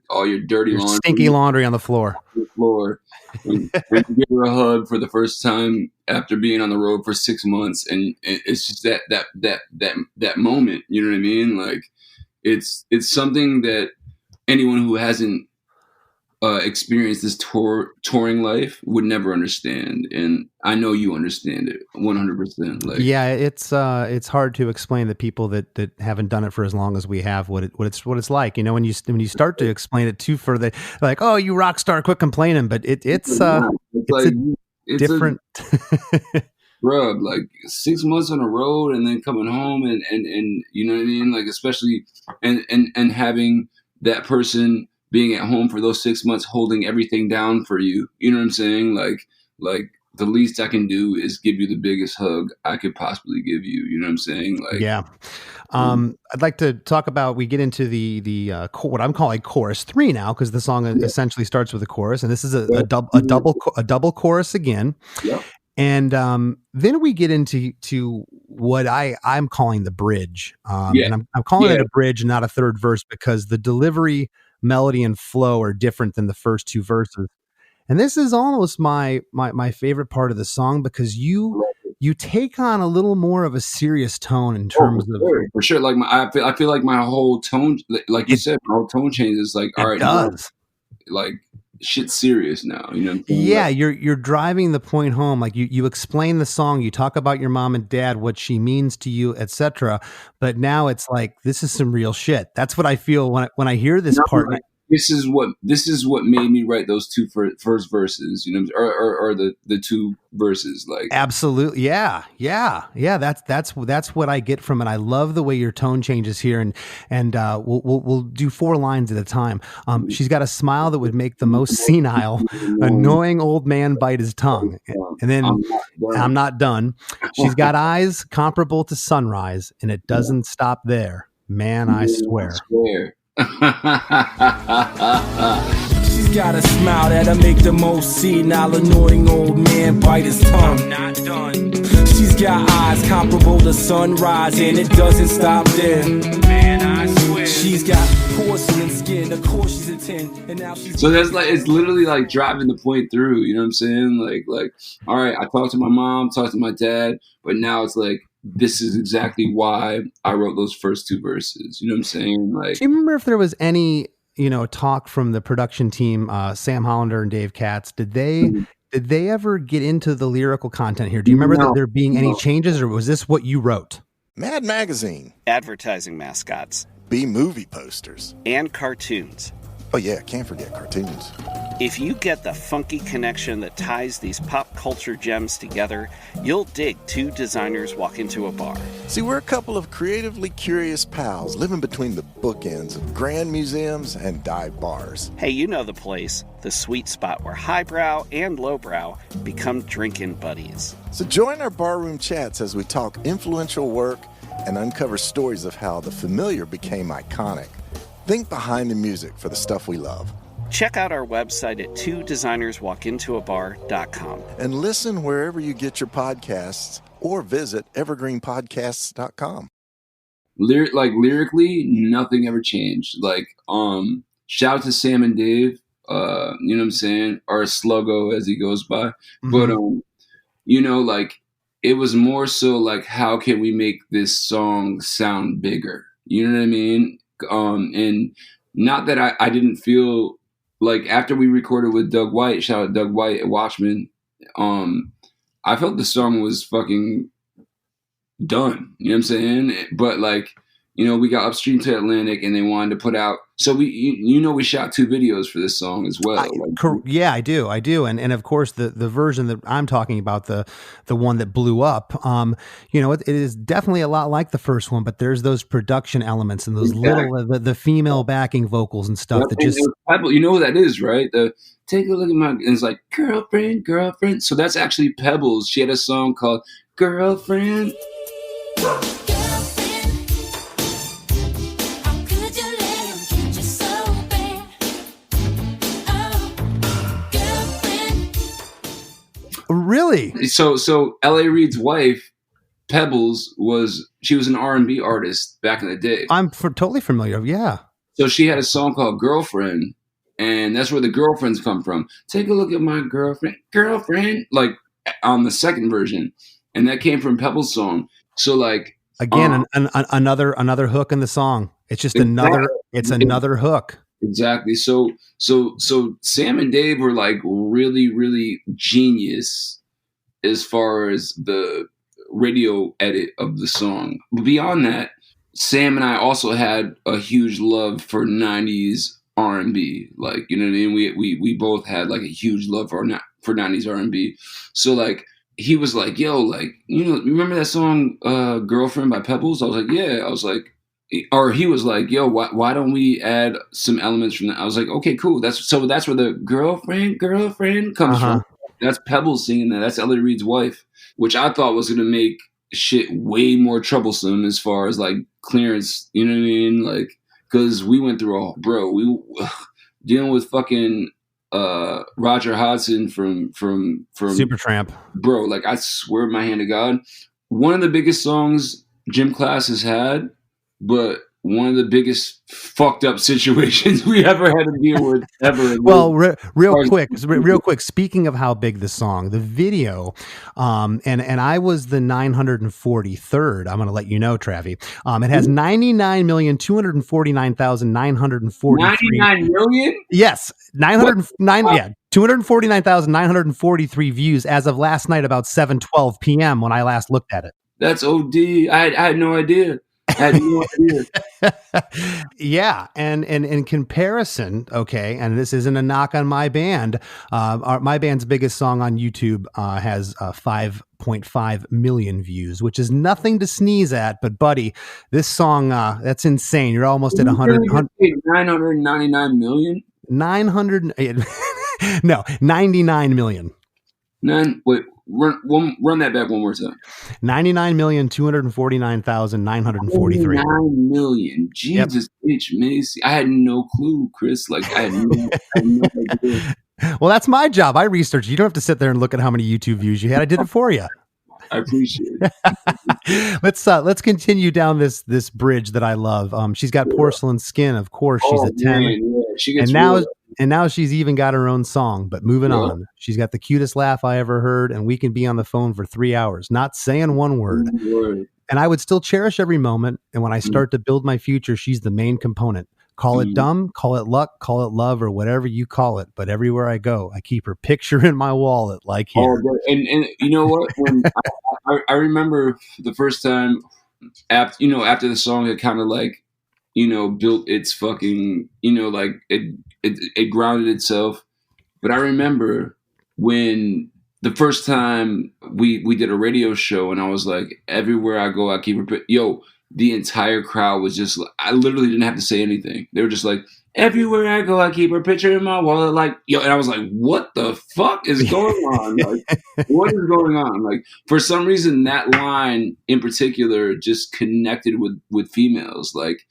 [SPEAKER 4] all your dirty laundry,
[SPEAKER 3] stinky laundry on the floor.
[SPEAKER 4] And you give her a hug for the first time after being on the road for 6 months, and it's just that moment. You know what I mean? Like it's something that anyone who hasn't experienced this touring life would never understand, and I know you understand it 100%. Like,
[SPEAKER 3] yeah, it's hard to explain to people that haven't done it for as long as we have what it's like. When you start to explain it too further, like, oh, you rock star, quit complaining. But it's different.
[SPEAKER 4] Bro, like 6 months on the road and then coming home and you know what I mean? Like, especially and having that person being at home for those 6 months, holding everything down for you. You know what I'm saying? Like the least I can do is give you the biggest hug I could possibly give you. You know what I'm saying? Like,
[SPEAKER 3] yeah. I'd like to talk about, we get into the what I'm calling chorus 3 now, because the song essentially starts with a chorus, and this is a double chorus again.
[SPEAKER 4] Yeah.
[SPEAKER 3] And then we get into what I'm calling the bridge. And I'm calling it a bridge, not a third verse, because the delivery, melody, and flow are different than the first 2 verses. And this is almost my favorite part of the song, because you take on a little more of a serious tone in terms of
[SPEAKER 4] for sure. Like I feel like my whole tone, like you said, my whole tone changes. Like, all right,
[SPEAKER 3] does.
[SPEAKER 4] Like shit's serious now. You know what I'm saying?
[SPEAKER 3] Yeah, you're driving the point home. Like you explain the song, you talk about your mom and dad, what she means to you, etc. But now it's like, this is some real shit. That's what I feel when I hear this part.
[SPEAKER 4] Like, this is what made me write those 2 first verses, or the 2 verses. Like,
[SPEAKER 3] absolutely, yeah. That's what I get from it. I love the way your tone changes here, and we'll do 4 lines at a time. She's got a smile that would make the most senile, annoying old man bite his tongue, and then I'm not done. She's got eyes comparable to sunrise, and it doesn't stop there. Man, I swear.
[SPEAKER 6] She's got a smile that'll make the most senile, annoying old man bite his tongue. I'm not done. She's got eyes comparable to sunrise, and it doesn't stop there. Man, I swear. She's got porcelain skin, of course she's a 10, and now she's.
[SPEAKER 4] So that's like, it's literally like driving the point through. You know what I'm saying? Like, all right, I talked to my mom, talked to my dad, but now it's like, this is exactly why I wrote those first 2 verses. You know what I'm saying? Like,
[SPEAKER 3] do you remember if there was any, talk from the production team, Sam Hollander and Dave Katz? Did they ever get into the lyrical content here? Do you remember that there being any changes, or was this what you wrote?
[SPEAKER 7] Mad Magazine,
[SPEAKER 8] advertising mascots,
[SPEAKER 7] B-movie posters,
[SPEAKER 8] and cartoons.
[SPEAKER 7] Oh yeah, can't forget cartoons.
[SPEAKER 8] If you get the funky connection that ties these pop culture gems together, you'll dig 2 designers walk into a bar.
[SPEAKER 7] See, we're a couple of creatively curious pals living between the bookends of grand museums and dive bars.
[SPEAKER 8] Hey, you know the place, the sweet spot where highbrow and lowbrow become drinking buddies.
[SPEAKER 7] So join our barroom chats as we talk influential work and uncover stories of how the familiar became iconic. Think behind the music for the stuff we love.
[SPEAKER 8] Check out our website at twodesignerswalkintoabar.com.
[SPEAKER 7] And listen wherever you get your podcasts, or visit evergreenpodcasts.com.
[SPEAKER 4] Lyrically, nothing ever changed. Like, shout out to Sam and Dave, you know what I'm saying? Or Sluggo as he goes by. Mm-hmm. But, like, it was more so like, how can we make this song sound bigger? You know what I mean? And not that I didn't feel like, after we recorded with Doug White, shout out Doug White at Watchmen, I felt the song was fucking done. You know what I'm saying? But like, we got upstream to Atlantic, and they wanted to put out So we shot 2 videos for this song as well.
[SPEAKER 3] Yeah, I do. And of course the version that I'm talking about, the one that blew up, it is definitely a lot like the first one, but there's those production elements and those little, the female backing vocals and stuff that just,
[SPEAKER 4] you know who that is, right? Take a look at my, and it's like girlfriend. So that's actually Pebbles. She had a song called Girlfriend.
[SPEAKER 3] Really?
[SPEAKER 4] So L.A. Reid's wife, Pebbles, was an R&B artist back in the day.
[SPEAKER 3] I'm totally familiar. Yeah.
[SPEAKER 4] So she had a song called Girlfriend, and that's where the girlfriends come from. Take a look at my girlfriend, like on the second version, and that came from Pebbles' song. So like
[SPEAKER 3] again, another hook in the song. It's just another hook.
[SPEAKER 4] Exactly. So Sam and Dave were like really, really genius as far as the radio edit of the song. But beyond that, Sam and I also had a huge love for 90s R&B. Like, you know what I mean? We both had like a huge love for 90s R&B. So like he was like, yo, like, you remember that song Girlfriend by Pebbles? I was like, yeah. I was like, or he was like, yo, why don't we add some elements from that? I was like, okay, cool. That's where the girlfriend comes from. That's Pebbles singing that. That's L.A. Reid's wife, which I thought was going to make shit way more troublesome as far as like clearance, you know what I mean? Like, cause we went through dealing with fucking Roger Hodgson from
[SPEAKER 3] Supertramp,
[SPEAKER 4] bro. Like, I swear my hand to God, one of the biggest songs Gym Class has had, but one of the biggest fucked up situations we ever had to deal with ever.
[SPEAKER 3] Well, real quick. Speaking of how big the song, the video, and I was the 943rd. I'm going to let you know, Travie. It has 99,249,943.
[SPEAKER 4] 99 million?
[SPEAKER 3] Yes, 909. Yeah, 249,943 views as of last night, about 7:12 p.m. when I last looked at it.
[SPEAKER 4] That's OD. I had no idea.
[SPEAKER 3] Yeah, and in comparison, okay, and this isn't a knock on my band. My band's biggest song on YouTube has 5.5 million views, which is nothing to sneeze at. But buddy, this song, that's insane. You're almost at
[SPEAKER 4] 999 million.
[SPEAKER 3] 99 million.
[SPEAKER 4] Wait. Run that back one more time.
[SPEAKER 3] 99,249,943.
[SPEAKER 4] 9 million. Jesus H. Macy. I had no clue, Chris. Like, I had no idea.
[SPEAKER 3] Well, that's my job. I researched. You don't have to sit there and look at how many YouTube views you had. I did it for you.
[SPEAKER 4] I appreciate it.
[SPEAKER 3] Let's continue down this bridge that I love. She's got porcelain skin. Of course, she's a 10.
[SPEAKER 4] Man, yeah. She gets
[SPEAKER 3] and now she's even got her own song. But moving on, she's got the cutest laugh I ever heard, and we can be on the phone for 3 hours, not saying one word. And I would still cherish every moment. And when I start to build my future, she's the main component. Call it dumb, call it luck, call it love, or whatever you call it. But everywhere I go, I keep her picture in my wallet, like here.
[SPEAKER 4] And you know what? When I remember the first time after the song had kind of like, built its fucking, like it grounded itself. But I remember when the first time we did a radio show, and I was like, everywhere I go, I keep her. The entire crowd was just, I literally didn't have to say anything. They were just like, everywhere I go, I keep her picture in my wallet. Like, and I was like, what the fuck is going on? Like, what is going on? Like, for some reason, that line in particular just connected with females. Like,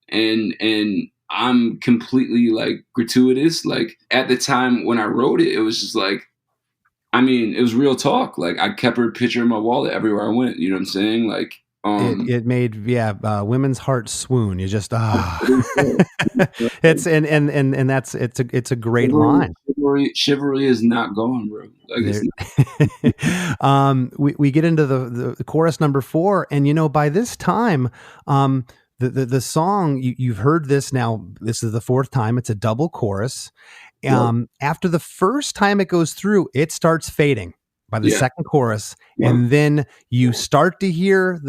[SPEAKER 4] and I'm completely like gratuitous. Like, at the time when I wrote it, it was just like, I mean, it was real talk. Like, I kept her picture in my wallet everywhere I went. You know what I'm saying? Like,
[SPEAKER 3] it made women's hearts swoon. You just it's and that's it's a great line.
[SPEAKER 4] Chivalry is not gone, bro. Like,
[SPEAKER 3] we get into the chorus number 4, and by this time, the song you've heard this now. This is the 4th time. It's a double chorus. After the first time it goes through, it starts fading. by the second chorus, and then you start to hear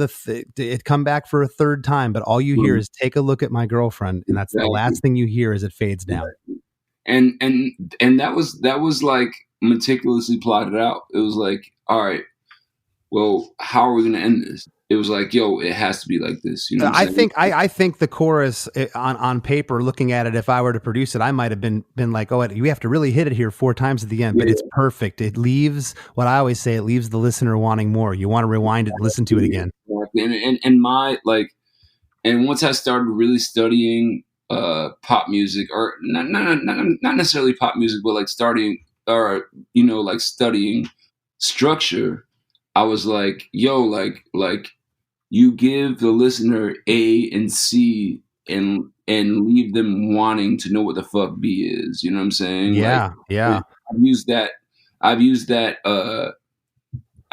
[SPEAKER 3] it come back for a third time, but all you hear is "Take a look at my girlfriend," and that's the last thing you hear as it fades down.
[SPEAKER 4] And that was like meticulously plotted out. It was like, all right, well, how are we going to end this? It was like, yo, it has to be like this. You know what I'm saying?
[SPEAKER 3] I think the chorus on paper, looking at it, if I were to produce it, I might have been like, oh, you have to really hit it here 4 times at the end, but it's perfect. It leaves what I always say, it leaves the listener wanting more. You want to rewind it and listen to it again.
[SPEAKER 4] And once I started really studying pop music, or not necessarily pop music, but like studying structure, I was like, yo, like you give the listener A and C and leave them wanting to know what the fuck B is. You know what I'm saying?
[SPEAKER 3] Yeah, yeah.
[SPEAKER 4] I've used that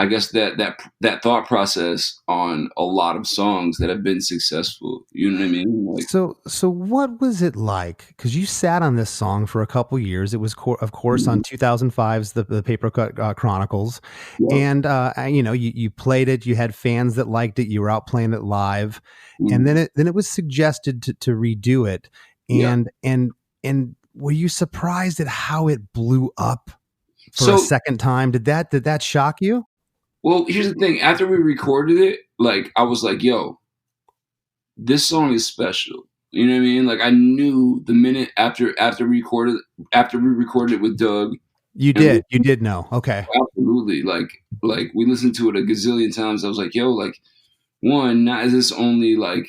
[SPEAKER 4] I guess that thought process on a lot of songs that have been successful. You know what I mean? Like,
[SPEAKER 3] so what was it like? Because you sat on this song for a couple years. It was, of course, on 2005's the Paper Cut Chronicles, and you played it. You had fans that liked it. You were out playing it live, and then it was suggested to redo it. And were you surprised at how it blew up for a second time? Did that shock you?
[SPEAKER 4] Well, here's the thing. After we recorded it, like, I was like, yo, this song is special. You know what I mean? Like, I knew the minute after we recorded it with Doug.
[SPEAKER 3] You did know. Okay.
[SPEAKER 4] Absolutely. Like we listened to it a gazillion times. I was like, yo, like, one, not is this only like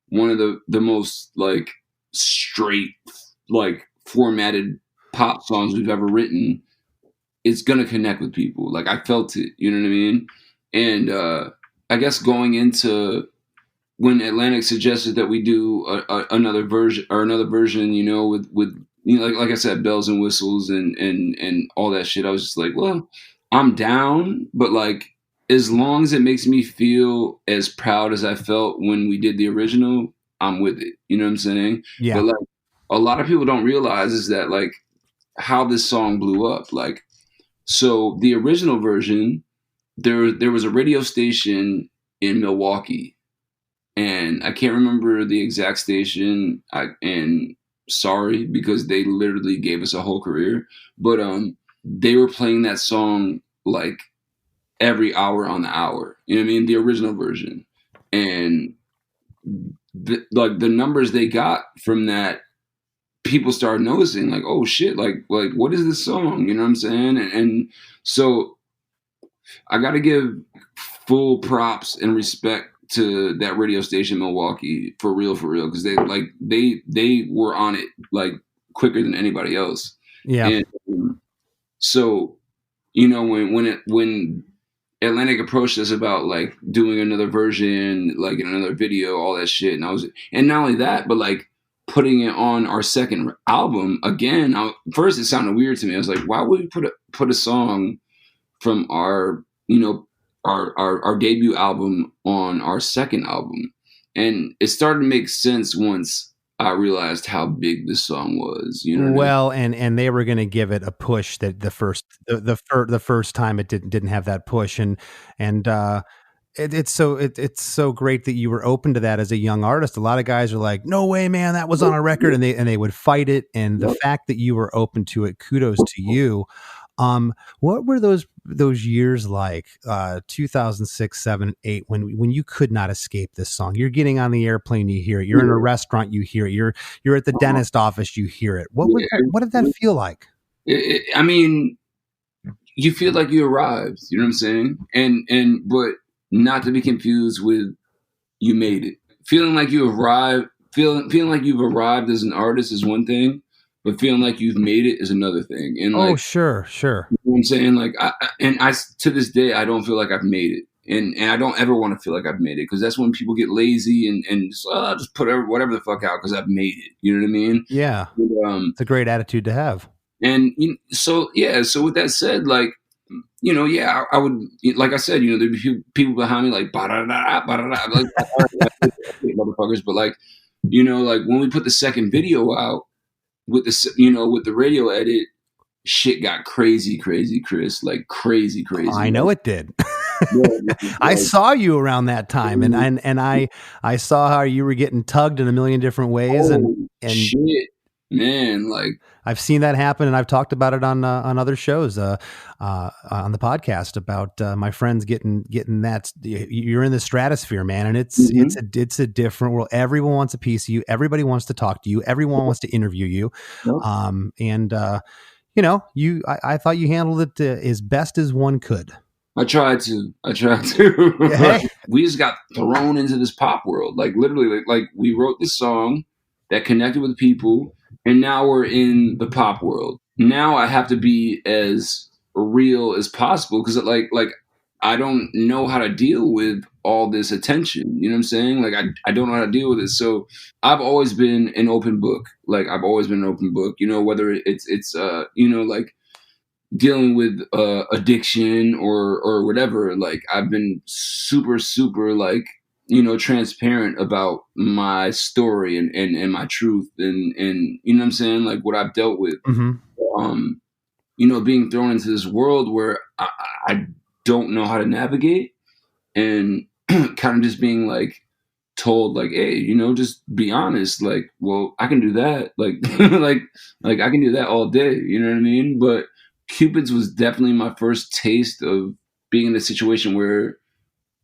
[SPEAKER 4] one of the most like straight, like formatted pop songs we've ever written. It's gonna connect with people. Like, I felt it, you know what I mean? And I guess going into when Atlantic suggested that we do another version, you know, with you know, like I said, bells and whistles and all that shit, I was just like, well, I'm down, but like, as long as it makes me feel as proud as I felt when we did the original, I'm with it. You know what I'm saying?
[SPEAKER 3] Yeah.
[SPEAKER 4] But like, a lot of people don't realize is that like how this song blew up. Like, so the original version, there was a radio station in Milwaukee, and I can't remember the exact station. And sorry, because they literally gave us a whole career, but they were playing that song like every hour on the hour. You know what I mean? The original version, and the numbers they got from that, people started noticing, like, oh shit, like what is this song? You know what I'm saying? And so I got to give full props and respect to that radio station in Milwaukee, for real, because they were on it like quicker than anybody else.
[SPEAKER 3] Yeah.
[SPEAKER 4] And so, you know, when Atlantic approached us about like doing another version, like in another video, all that shit, and not only that, but like putting it on our second album again. First, it sounded weird to me. I was like, why would we put a song from our, you know, our debut album on our second album? And it started to make sense once I realized how big this song was. You know,
[SPEAKER 3] well, and they were going to give it a push that the first time it didn't have that push, and it's so great that you were open to that as a young artist. A lot of guys are like, no way, man, that was on a record, and they would fight it. And the fact that you were open to it, kudos to you. What were those years like, 2006, 7, 8, when you could not escape this song? You're getting on the airplane, you hear it. You're in a restaurant, you hear it. You're at the dentist office, you hear it. What did that feel like?
[SPEAKER 4] I mean, you feel like you arrived. You know what I'm saying? But not to be confused with you made it. Feeling like you arrived, feeling like you've arrived as an artist is one thing, but feeling like you've made it is another thing. And like,
[SPEAKER 3] sure.
[SPEAKER 4] You know what I'm saying? Like, I to this day, I don't feel like I've made it. And I don't ever want to feel like I've made it, because that's when people get lazy and just, I'll just put whatever the fuck out because I've made it. You know what I mean?
[SPEAKER 3] Yeah. It's a great attitude to have.
[SPEAKER 4] And so with that said, like, you know, yeah, I would, like I said, you know, there'd be people behind me like, ba-da-da, ba-da-da, like, motherfuckers. But like, you know, like when we put the second video out with the radio edit, shit got crazy, Chris, like crazy.
[SPEAKER 3] I know it did.
[SPEAKER 4] Yeah,
[SPEAKER 3] I
[SPEAKER 4] like,
[SPEAKER 3] saw you around that time, and I saw how you were getting tugged in a million different ways, and
[SPEAKER 4] shit, man, like
[SPEAKER 3] I've seen that happen, and I've talked about it on other shows on the podcast about my friends getting that. You're in the stratosphere, man, and it's a different world. Everyone wants a piece of you. Everybody wants to talk to you. Everyone wants to interview you. I thought you handled it as best as one could.
[SPEAKER 4] I tried to.
[SPEAKER 3] Hey.
[SPEAKER 4] We just got thrown into this pop world. Like literally, like we wrote this song that connected with people, and now we're in the pop world. Now I have to be as real as possible because like I don't know how to deal with all this attention. You know what I'm saying? Like I don't know how to deal with it. So I've always been an open book. Like I've always been an open book. You know, whether it's like dealing with addiction or whatever, like I've been super like transparent about my story and my truth and you know what I'm saying, like what I've dealt with. Being thrown into this world where I don't know how to navigate and kind of just being like told like, hey, just be honest, like, well, I can do that, like like I can do that all day, you know what I mean? But Cupid's was definitely my first taste of being in a situation where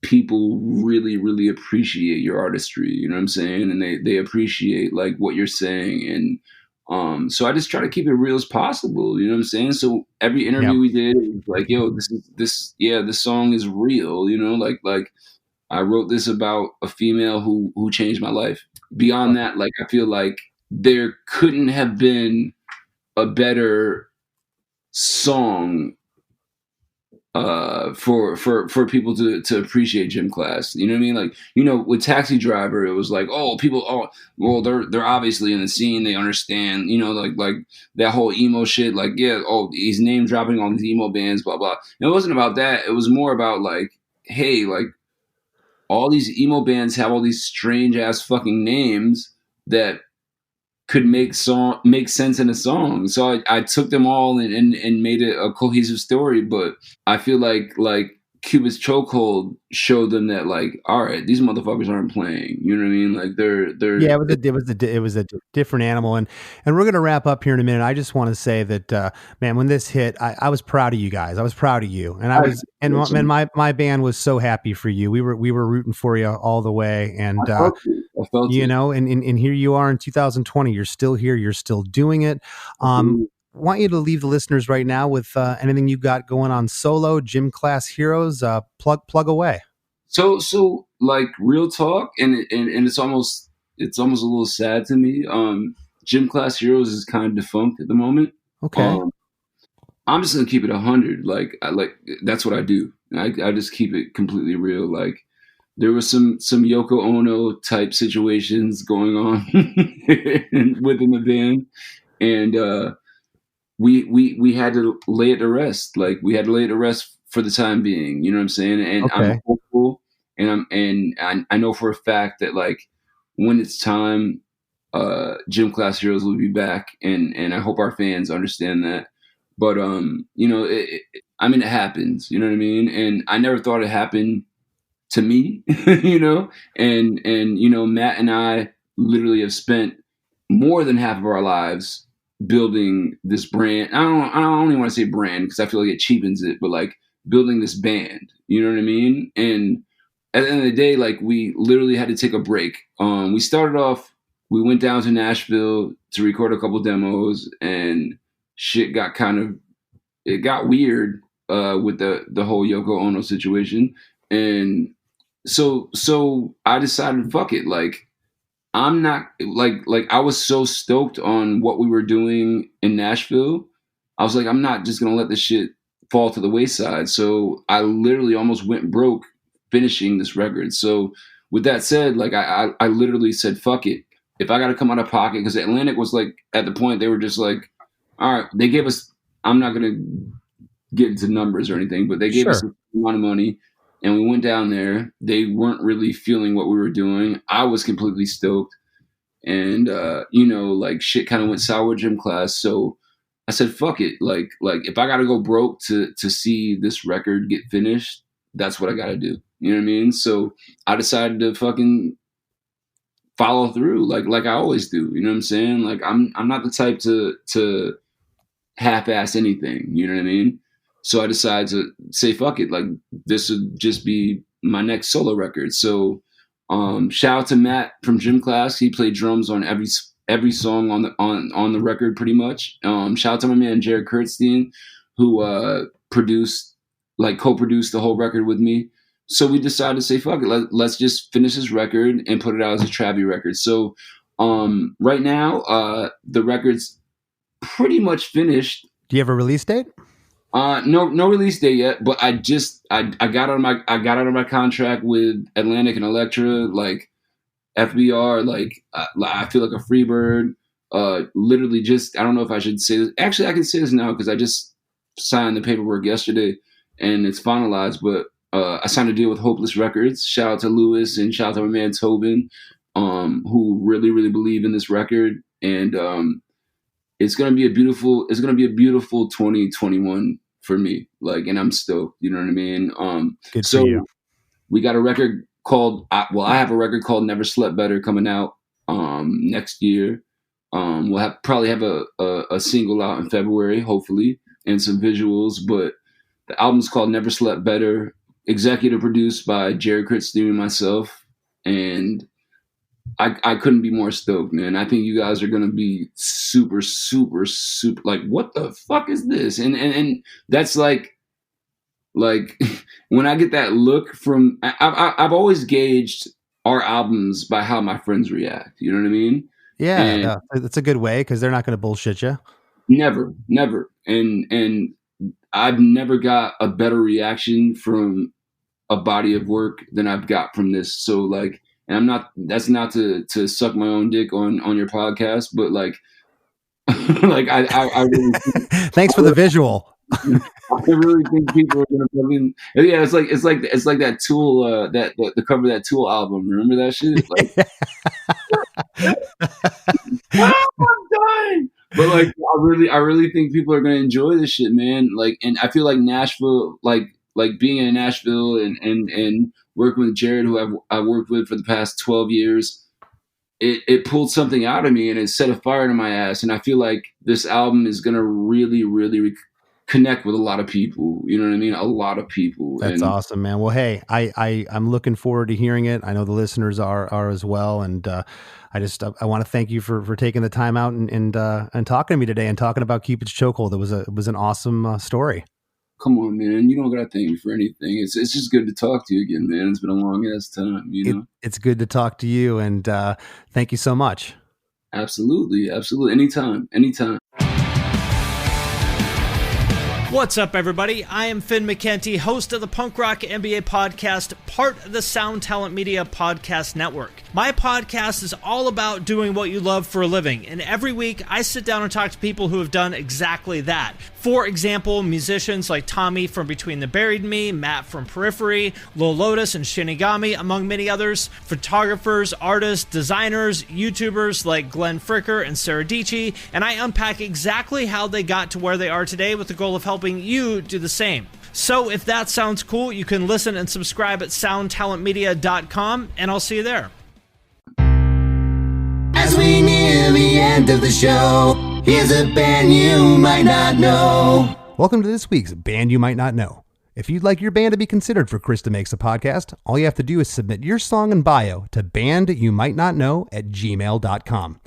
[SPEAKER 4] people really appreciate your artistry, you know what I'm saying? And they appreciate like what you're saying. And so I just try to keep it real as possible, you know what I'm saying? So every interview we did, it was like, yo, this song is real, like I wrote this about a female who changed my life. Beyond that, like I feel like there couldn't have been a better song for people to appreciate Gym Class. You know what I mean? Like, with Taxi Driver, it was like, well, they're obviously in the scene, they understand, like that whole emo shit, like, yeah, he's name dropping all these emo bands, blah blah. And it wasn't about that. It was more about like, hey, like all these emo bands have all these strange ass fucking names that could make sense in a song. So I took them all and made it a cohesive story. But I feel like Cupid's Chokehold showed them that like, all right, these motherfuckers aren't playing. You know what I mean? Like they're
[SPEAKER 3] yeah, it was a different animal, and we're gonna wrap up here in a minute. I just want to say that man, when this hit, I was proud of you guys. I was proud of you, and my band was so happy for you. We were rooting for you all the way, and
[SPEAKER 4] I felt it.
[SPEAKER 3] And here you are in 2020. You're still here. You're still doing it. Want you to leave the listeners right now with anything you got going on solo, Gym Class Heroes. Plug away.
[SPEAKER 4] So like real talk, and it's almost a little sad to me. Gym Class Heroes is kind of defunct at the moment.
[SPEAKER 3] Okay.
[SPEAKER 4] I'm just gonna keep it 100. Like that's what I do. I just keep it completely real. Like there was some Yoko Ono type situations going on within the band, and we had to lay it to rest. Like we had to lay it to rest for the time being. You know what I'm saying? And
[SPEAKER 3] okay.
[SPEAKER 4] I'm hopeful, and I know for a fact that like when it's time, Gym Class Heroes will be back, and I hope our fans understand that. But it happens. You know what I mean? And I never thought it happened to me. And Matt and I literally have spent more than half of our lives building this brand. I don't even want to say brand because I feel like it cheapens it, but like building this band, you know what I mean? And at the end of the day, like we literally had to take a break. We started off, we went down to Nashville to record a couple demos, and shit got it got weird with the whole Yoko Ono situation. And so I decided, fuck it. Like, I'm not like I was so stoked on what we were doing in Nashville. I was like, I'm not just gonna let this shit fall to the wayside. So I literally almost went broke finishing this record. So with that said, like I literally said, fuck it. If I got to come out of pocket, because Atlantic was like at the point they were just like, all right, they gave us. I'm not gonna get into numbers or anything, but they gave us a amount of money. And we went down there. They weren't really feeling what we were doing. I was completely stoked. And, like shit kind of went sour with Gym Class. So I said, fuck it. Like if I got to go broke to see this record get finished, that's what I got to do. You know what I mean? So I decided to fucking follow through like I always do. You know what I'm saying? Like I'm not the type to half-ass anything. You know what I mean? So I decided to say, fuck it. Like this would just be my next solo record. So shout out to Matt from gym class. He played drums on every song on the record pretty much. Shout out to my man Jared Kurtzstein, who co-produced the whole record with me. So we decided to say, fuck it, let's just finish this record and put it out as a Travie record. So right now the record's pretty much finished.
[SPEAKER 3] Do you have a release date?
[SPEAKER 4] No release date yet, but I got out of my contract with Atlantic and Elektra, like FBR, like I feel like a free bird. Literally just, I don't know if I should say this. Actually, I can say this now because I just signed the paperwork yesterday and it's finalized. But I signed a deal with Hopeless Records. Shout out to Lewis and shout out to my man Tobin, who really, really believe in this record. And it's gonna be a beautiful 2021 for me. Like, and I'm stoked. You know what I mean?
[SPEAKER 3] Good
[SPEAKER 4] so
[SPEAKER 3] for you.
[SPEAKER 4] we got a record called I have a record called Never Slept Better coming out next year. We'll probably have a single out in February, hopefully, and some visuals. But the album's called Never Slept Better, executive produced by Jared Kurtzstein and myself, and I couldn't be more stoked, man. I think you guys are gonna be super, super, super like, what the fuck is this? And that's like when I get that look from, I've always gauged our albums by how my friends react. You know what I mean?
[SPEAKER 3] Yeah, that's a good way because they're not going to bullshit you.
[SPEAKER 4] Never. And I've never got a better reaction from a body of work than I've got from this. So like, and that's not to suck my own dick on your podcast, but like, like I really
[SPEAKER 3] Thanks for the visual.
[SPEAKER 4] I really think people are gonna fucking, yeah. It's like that Tool the cover of that Tool album. Remember that shit? Like, I'm dying. But like, I really think people are gonna enjoy this shit, man. Like, and I feel like Nashville, like being in Nashville and working with Jared, who I've worked with for the past 12 years. It pulled something out of me and it set a fire to my ass. And I feel like this album is gonna really, really connect with a lot of people. You know what I mean? A lot of people.
[SPEAKER 3] That's awesome, man. Well, hey, I'm looking forward to hearing it. I know the listeners are as well. And I want to thank you for taking the time out and talking to me today and talking about Cupid's Chokehold. It was an awesome story.
[SPEAKER 4] Come on, man. You don't got to thank me for anything. It's just good to talk to you again, man. It's been a long ass time, you know?
[SPEAKER 3] It's good to talk to you. And thank you so much.
[SPEAKER 4] Absolutely. Anytime.
[SPEAKER 9] What's up, everybody? I am Finn McKenty, host of the Punk Rock MBA podcast, part of the Sound Talent Media podcast network. My podcast is all about doing what you love for a living, and every week I sit down and talk to people who have done exactly that. For example, musicians like Tommy from Between the Buried and Me, Matt from Periphery, Lil Lotus and Shinigami, among many others, photographers, artists, designers, YouTubers like Glenn Fricker and Sarah Dici, and I unpack exactly how they got to where they are today with the goal of helping you do the same. So if that sounds cool, you can listen and subscribe at soundtalentmedia.com, and I'll see you there.
[SPEAKER 2] As we near the end of the show, here's a band you might not know.
[SPEAKER 3] Welcome to this week's Band You Might Not Know. If you'd like your band to be considered for Chris DeMakes a Podcast, all you have to do is submit your song and bio to bandyoumightknotknow@gmail.com.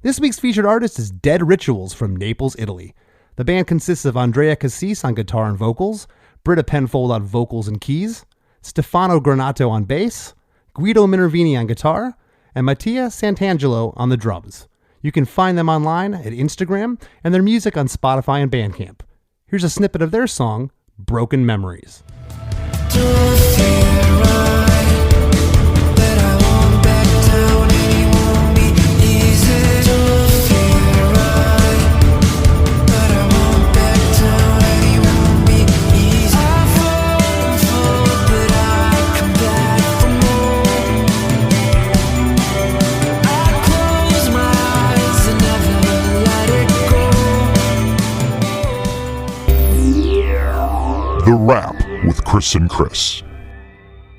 [SPEAKER 3] This week's featured artist is Dead Rituals from Naples, Italy. The band consists of Andrea Cassis on guitar and vocals, Britta Penfold on vocals and keys, Stefano Granato on bass, Guido Minervini on guitar, and Mattia Santangelo on the drums. You can find them online at Instagram and their music on Spotify and Bandcamp. Here's a snippet of their song, Broken Memories.
[SPEAKER 10] The Wrap with Chris and Chris.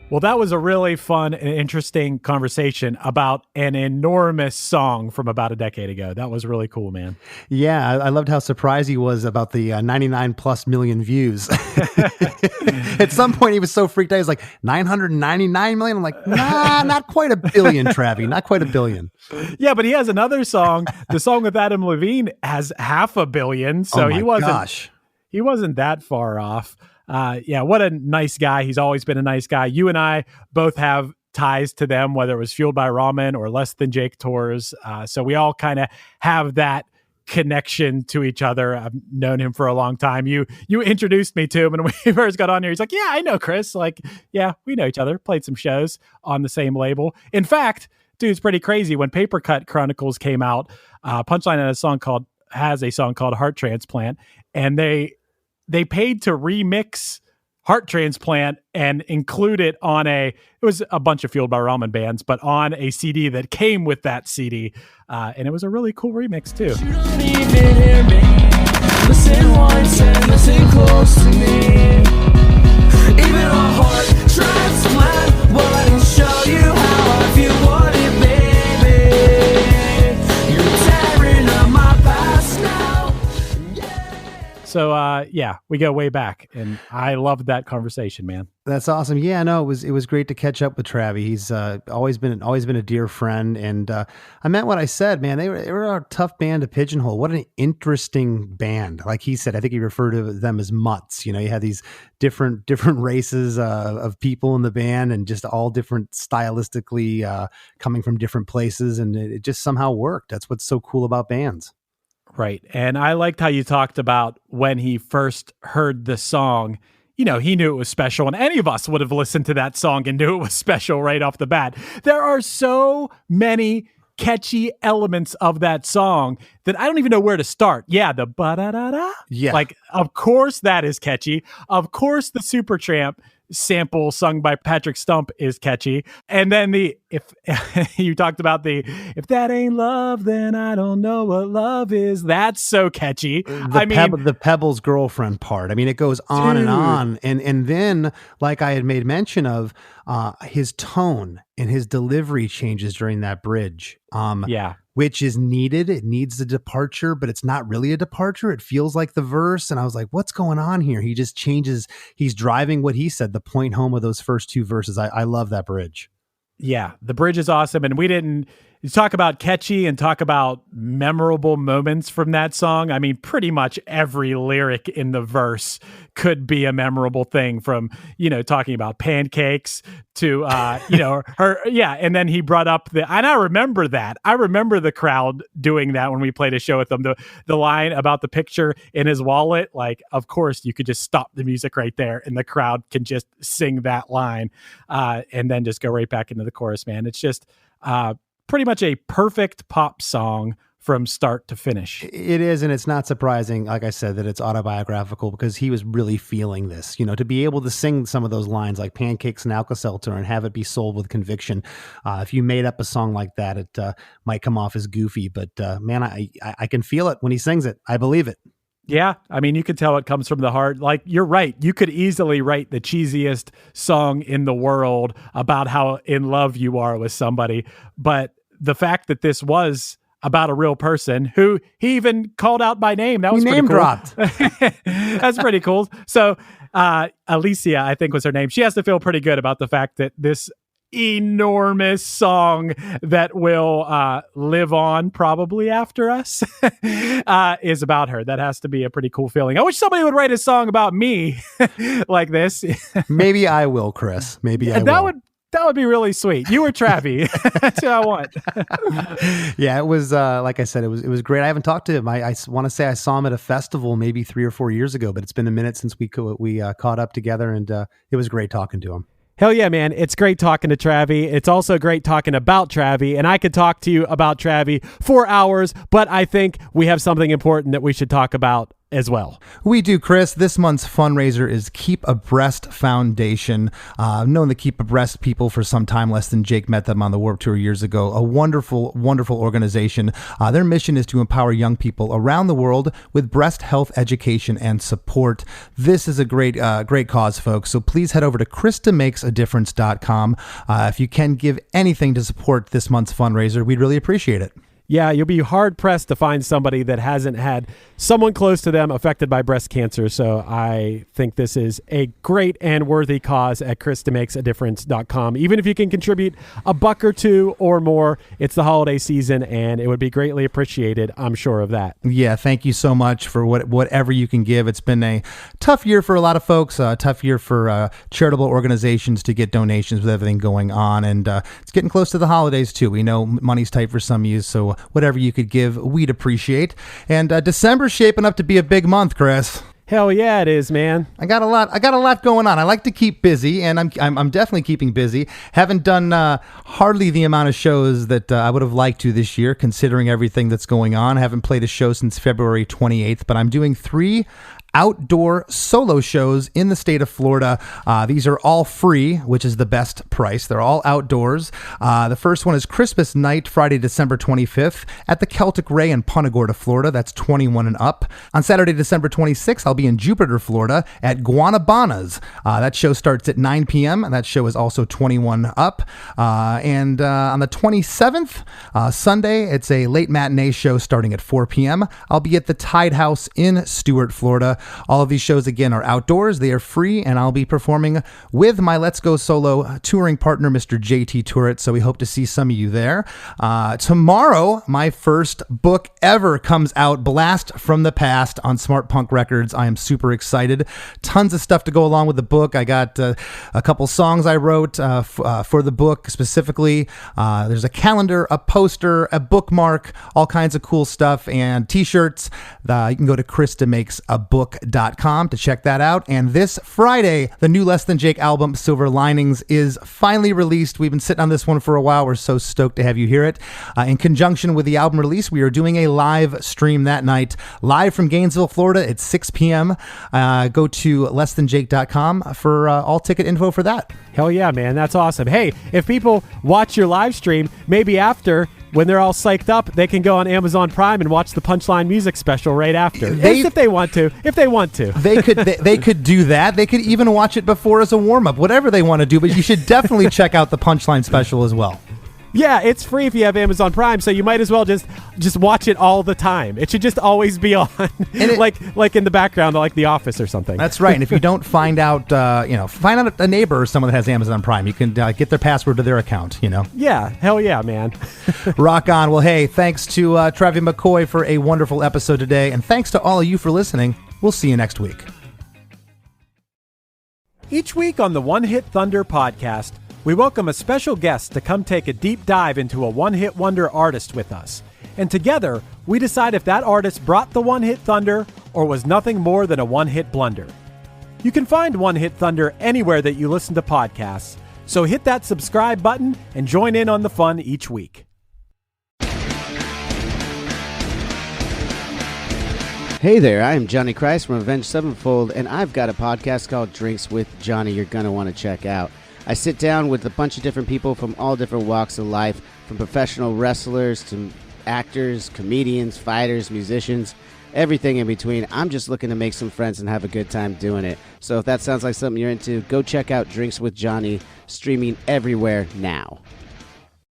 [SPEAKER 11] Well, that was a really fun and interesting conversation about an enormous song from about a decade ago. That was really cool, man.
[SPEAKER 3] Yeah, I loved how surprised he was about the 99 plus million views. At some point, he was so freaked out. He was like, 999 million? I'm like, nah, not quite a billion, Travie. Not quite a billion.
[SPEAKER 11] Yeah, but he has another song. The song with Adam Levine has 500 million. So he wasn't that far off. Yeah, what a nice guy. He's always been a nice guy. You and I both have ties to them, whether it was Fueled by Ramen or Less Than Jake tours. So we all kind of have that connection to each other. I've known him for a long time. You introduced me to him, and when we first got on here, he's like, yeah, I know Chris. Like, yeah, we know each other. Played some shows on the same label. In fact, dude, it's pretty crazy. When Paper Cut Chronicles came out, Punchline has a song called Heart Transplant, and they paid to remix Heart Transplant and include it on it was a bunch of Fueled by Ramen bands, but on a CD that came with that CD. And it was a really cool remix too.
[SPEAKER 12] You don't even hear me. Listen once and listen close to me. Even a heart transplant wouldn't show you how I feel, what it, baby. You're tearing up my past now.
[SPEAKER 11] So, yeah, we go way back, and I loved that conversation, man.
[SPEAKER 3] That's awesome. Yeah, no, it was great to catch up with Travie. He's always been a dear friend, and I meant what I said, man. They were a tough band to pigeonhole. What an interesting band. Like he said, I think he referred to them as mutts. You know, you had these different races of people in the band, and just all different stylistically coming from different places, and it just somehow worked. That's what's so cool about bands.
[SPEAKER 11] Right. And I liked how you talked about when he first heard the song, you know, he knew it was special, and any of us would have listened to that song and knew it was special right off the bat. There are so many catchy elements of that song that I don't even know where to start. Yeah, the ba-da-da-da.
[SPEAKER 3] Yeah.
[SPEAKER 11] Like, of course that is catchy. Of course the Supertramp sample sung by Patrick Stump is catchy. And then if you talked about if that ain't love, then I don't know what love is. That's so catchy.
[SPEAKER 3] The Pebbles girlfriend part. I mean, it goes on and on. And then, like I had made mention of, his tone and his delivery changes during that bridge.
[SPEAKER 11] Yeah.
[SPEAKER 3] Which is needed. It needs a departure, but it's not really a departure. It feels like the verse. And I was like, what's going on here? He just changes. He's driving what he said, the point home of those first two verses. I love that bridge.
[SPEAKER 11] Yeah, the bridge is awesome. And we didn't talk about catchy and talk about memorable moments from that song. I mean, pretty much every lyric in the verse could be a memorable thing, from, you know, talking about pancakes to, you know, her. Yeah. And then he brought up and I remember that. I remember the crowd doing that when we played a show with them. The line about the picture in his wallet, like, of course you could just stop the music right there and the crowd can just sing that line and then just go right back into the chorus, man. It's just, pretty much a perfect pop song from start to finish.
[SPEAKER 3] It is, and it's not surprising, like I said, that it's autobiographical, because he was really feeling this. You know, to be able to sing some of those lines like Pancakes and Alka-Seltzer and have it be sold with conviction. If you made up a song like that, it might come off as goofy, but man, I can feel it when he sings it. I believe it.
[SPEAKER 11] Yeah, I mean, you could tell it comes from the heart. Like, you're right. You could easily write the cheesiest song in the world about how in love you are with somebody. But the fact that this was about a real person who he even called out by name, that was pretty cool.
[SPEAKER 3] Dropped.
[SPEAKER 11] That's pretty cool. So Alicia, I think was her name. She has to feel pretty good about the fact that this enormous song that will live on probably after us is about her. That has to be a pretty cool feeling. I wish somebody would write a song about me like this.
[SPEAKER 3] Maybe I will, Chris. Maybe I will.
[SPEAKER 11] That would be really sweet. You were Travie. That's what I want.
[SPEAKER 3] Yeah, it was like I said, it was great. I haven't talked to him. I want to say I saw him at a festival maybe 3 or 4 years ago, but it's been a minute since we caught up together, and it was great talking to him.
[SPEAKER 11] Hell yeah, man. It's great talking to Travie. It's also great talking about Travie, and I could talk to you about Travie for hours, but I think we have something important that we should talk about as well.
[SPEAKER 3] We do, Chris. This month's fundraiser is Keep Abreast Foundation. I've known the Keep Abreast people for some time, less than Jake met them on the Warped Tour years ago. A wonderful, wonderful organization. Their mission is to empower young people around the world with breast health education and support. This is a great cause, folks. So please head over to DeMakes.com. If you can give anything to support this month's fundraiser, we'd really appreciate it.
[SPEAKER 11] Yeah, you'll be hard-pressed to find somebody that hasn't had someone close to them affected by breast cancer. So I think this is a great and worthy cause at ChrisDeMakesADifference.com. Even if you can contribute $1 or $2 or more, it's the holiday season, and it would be greatly appreciated. I'm sure of that.
[SPEAKER 3] Yeah, thank you so much for whatever you can give. It's been a tough year for a lot of folks, a tough year for charitable organizations to get donations with everything going on, and it's getting close to the holidays, too. We know money's tight for some of you, so whatever you could give, we'd appreciate. And December's shaping up to be a big month, Chris.
[SPEAKER 11] Hell yeah, it is, man.
[SPEAKER 3] I got a lot going on. I like to keep busy, and I'm definitely keeping busy. Haven't done hardly the amount of shows that I would have liked to this year, considering everything that's going on. I haven't played a show since February 28th, but I'm doing 3 outdoor solo shows in the state of Florida. These are all free, which is the best price. They're all outdoors. The first one is Christmas night, Friday, December 25th at the Celtic Ray in Punta Gorda, Florida. That's 21 and up. On Saturday, December 26th, I'll be in Jupiter, Florida at Guanabanas. That show starts at 9 p.m. and that show is also 21 up. And on the 27th, Sunday, it's a late matinee show starting at 4 p.m. I'll be at the Tide House in Stuart, Florida. All of these shows, again, are outdoors. They are free, and I'll be performing with my Let's Go Solo touring partner, Mr. JT Turret, so we hope to see some of you there. Tomorrow, my first book ever comes out, Blast from the Past, on Smart Punk Records. I am super excited. Tons of stuff to go along with the book. I got a couple songs I wrote for the book specifically. There's a calendar, a poster, a bookmark, all kinds of cool stuff, and t-shirts. You can go to ChrisDeMakesABook.com to check that out. And this Friday, the new Less Than Jake album, Silver Linings, is finally released. We've been sitting on this one for a while. We're so stoked to have you hear it. In conjunction with the album release, we are doing a live stream that night, live from Gainesville, Florida at 6 p.m. Go to LessThanJake.com for all ticket info for that.
[SPEAKER 11] Hell yeah, man. That's awesome. Hey, if people watch your live stream, maybe after, when they're all psyched up, they can go on Amazon Prime and watch the Punchline music special right after. If they want to.
[SPEAKER 3] They could do that. They could even watch it before as a warm-up, whatever they want to do, but you should definitely check out the Punchline special as well.
[SPEAKER 11] Yeah, it's free if you have Amazon Prime, so you might as well just watch it all the time. It should just always be on, like in the background, like The Office or something.
[SPEAKER 3] That's right. And if you don't find out, find out a neighbor or someone that has Amazon Prime, you can get their password to their account.
[SPEAKER 11] Yeah, hell yeah, man.
[SPEAKER 3] Rock on. Well, hey, thanks to Travie and McCoy for a wonderful episode today, and thanks to all of you for listening. We'll see you next week.
[SPEAKER 11] Each week on the One Hit Thunder podcast, we welcome a special guest to come take a deep dive into a one-hit wonder artist with us. And together, we decide if that artist brought the one-hit thunder or was nothing more than a one-hit blunder. You can find One Hit Thunder anywhere that you listen to podcasts, so hit that subscribe button and join in on the fun each week.
[SPEAKER 13] Hey there, I am Johnny Christ from Avenged Sevenfold, and I've got a podcast called Drinks with Johnny you're going to want to check out. I sit down with a bunch of different people from all different walks of life, from professional wrestlers to actors, comedians, fighters, musicians, everything in between. I'm just looking to make some friends and have a good time doing it. So if that sounds like something you're into, go check out Drinks with Johnny, streaming everywhere now.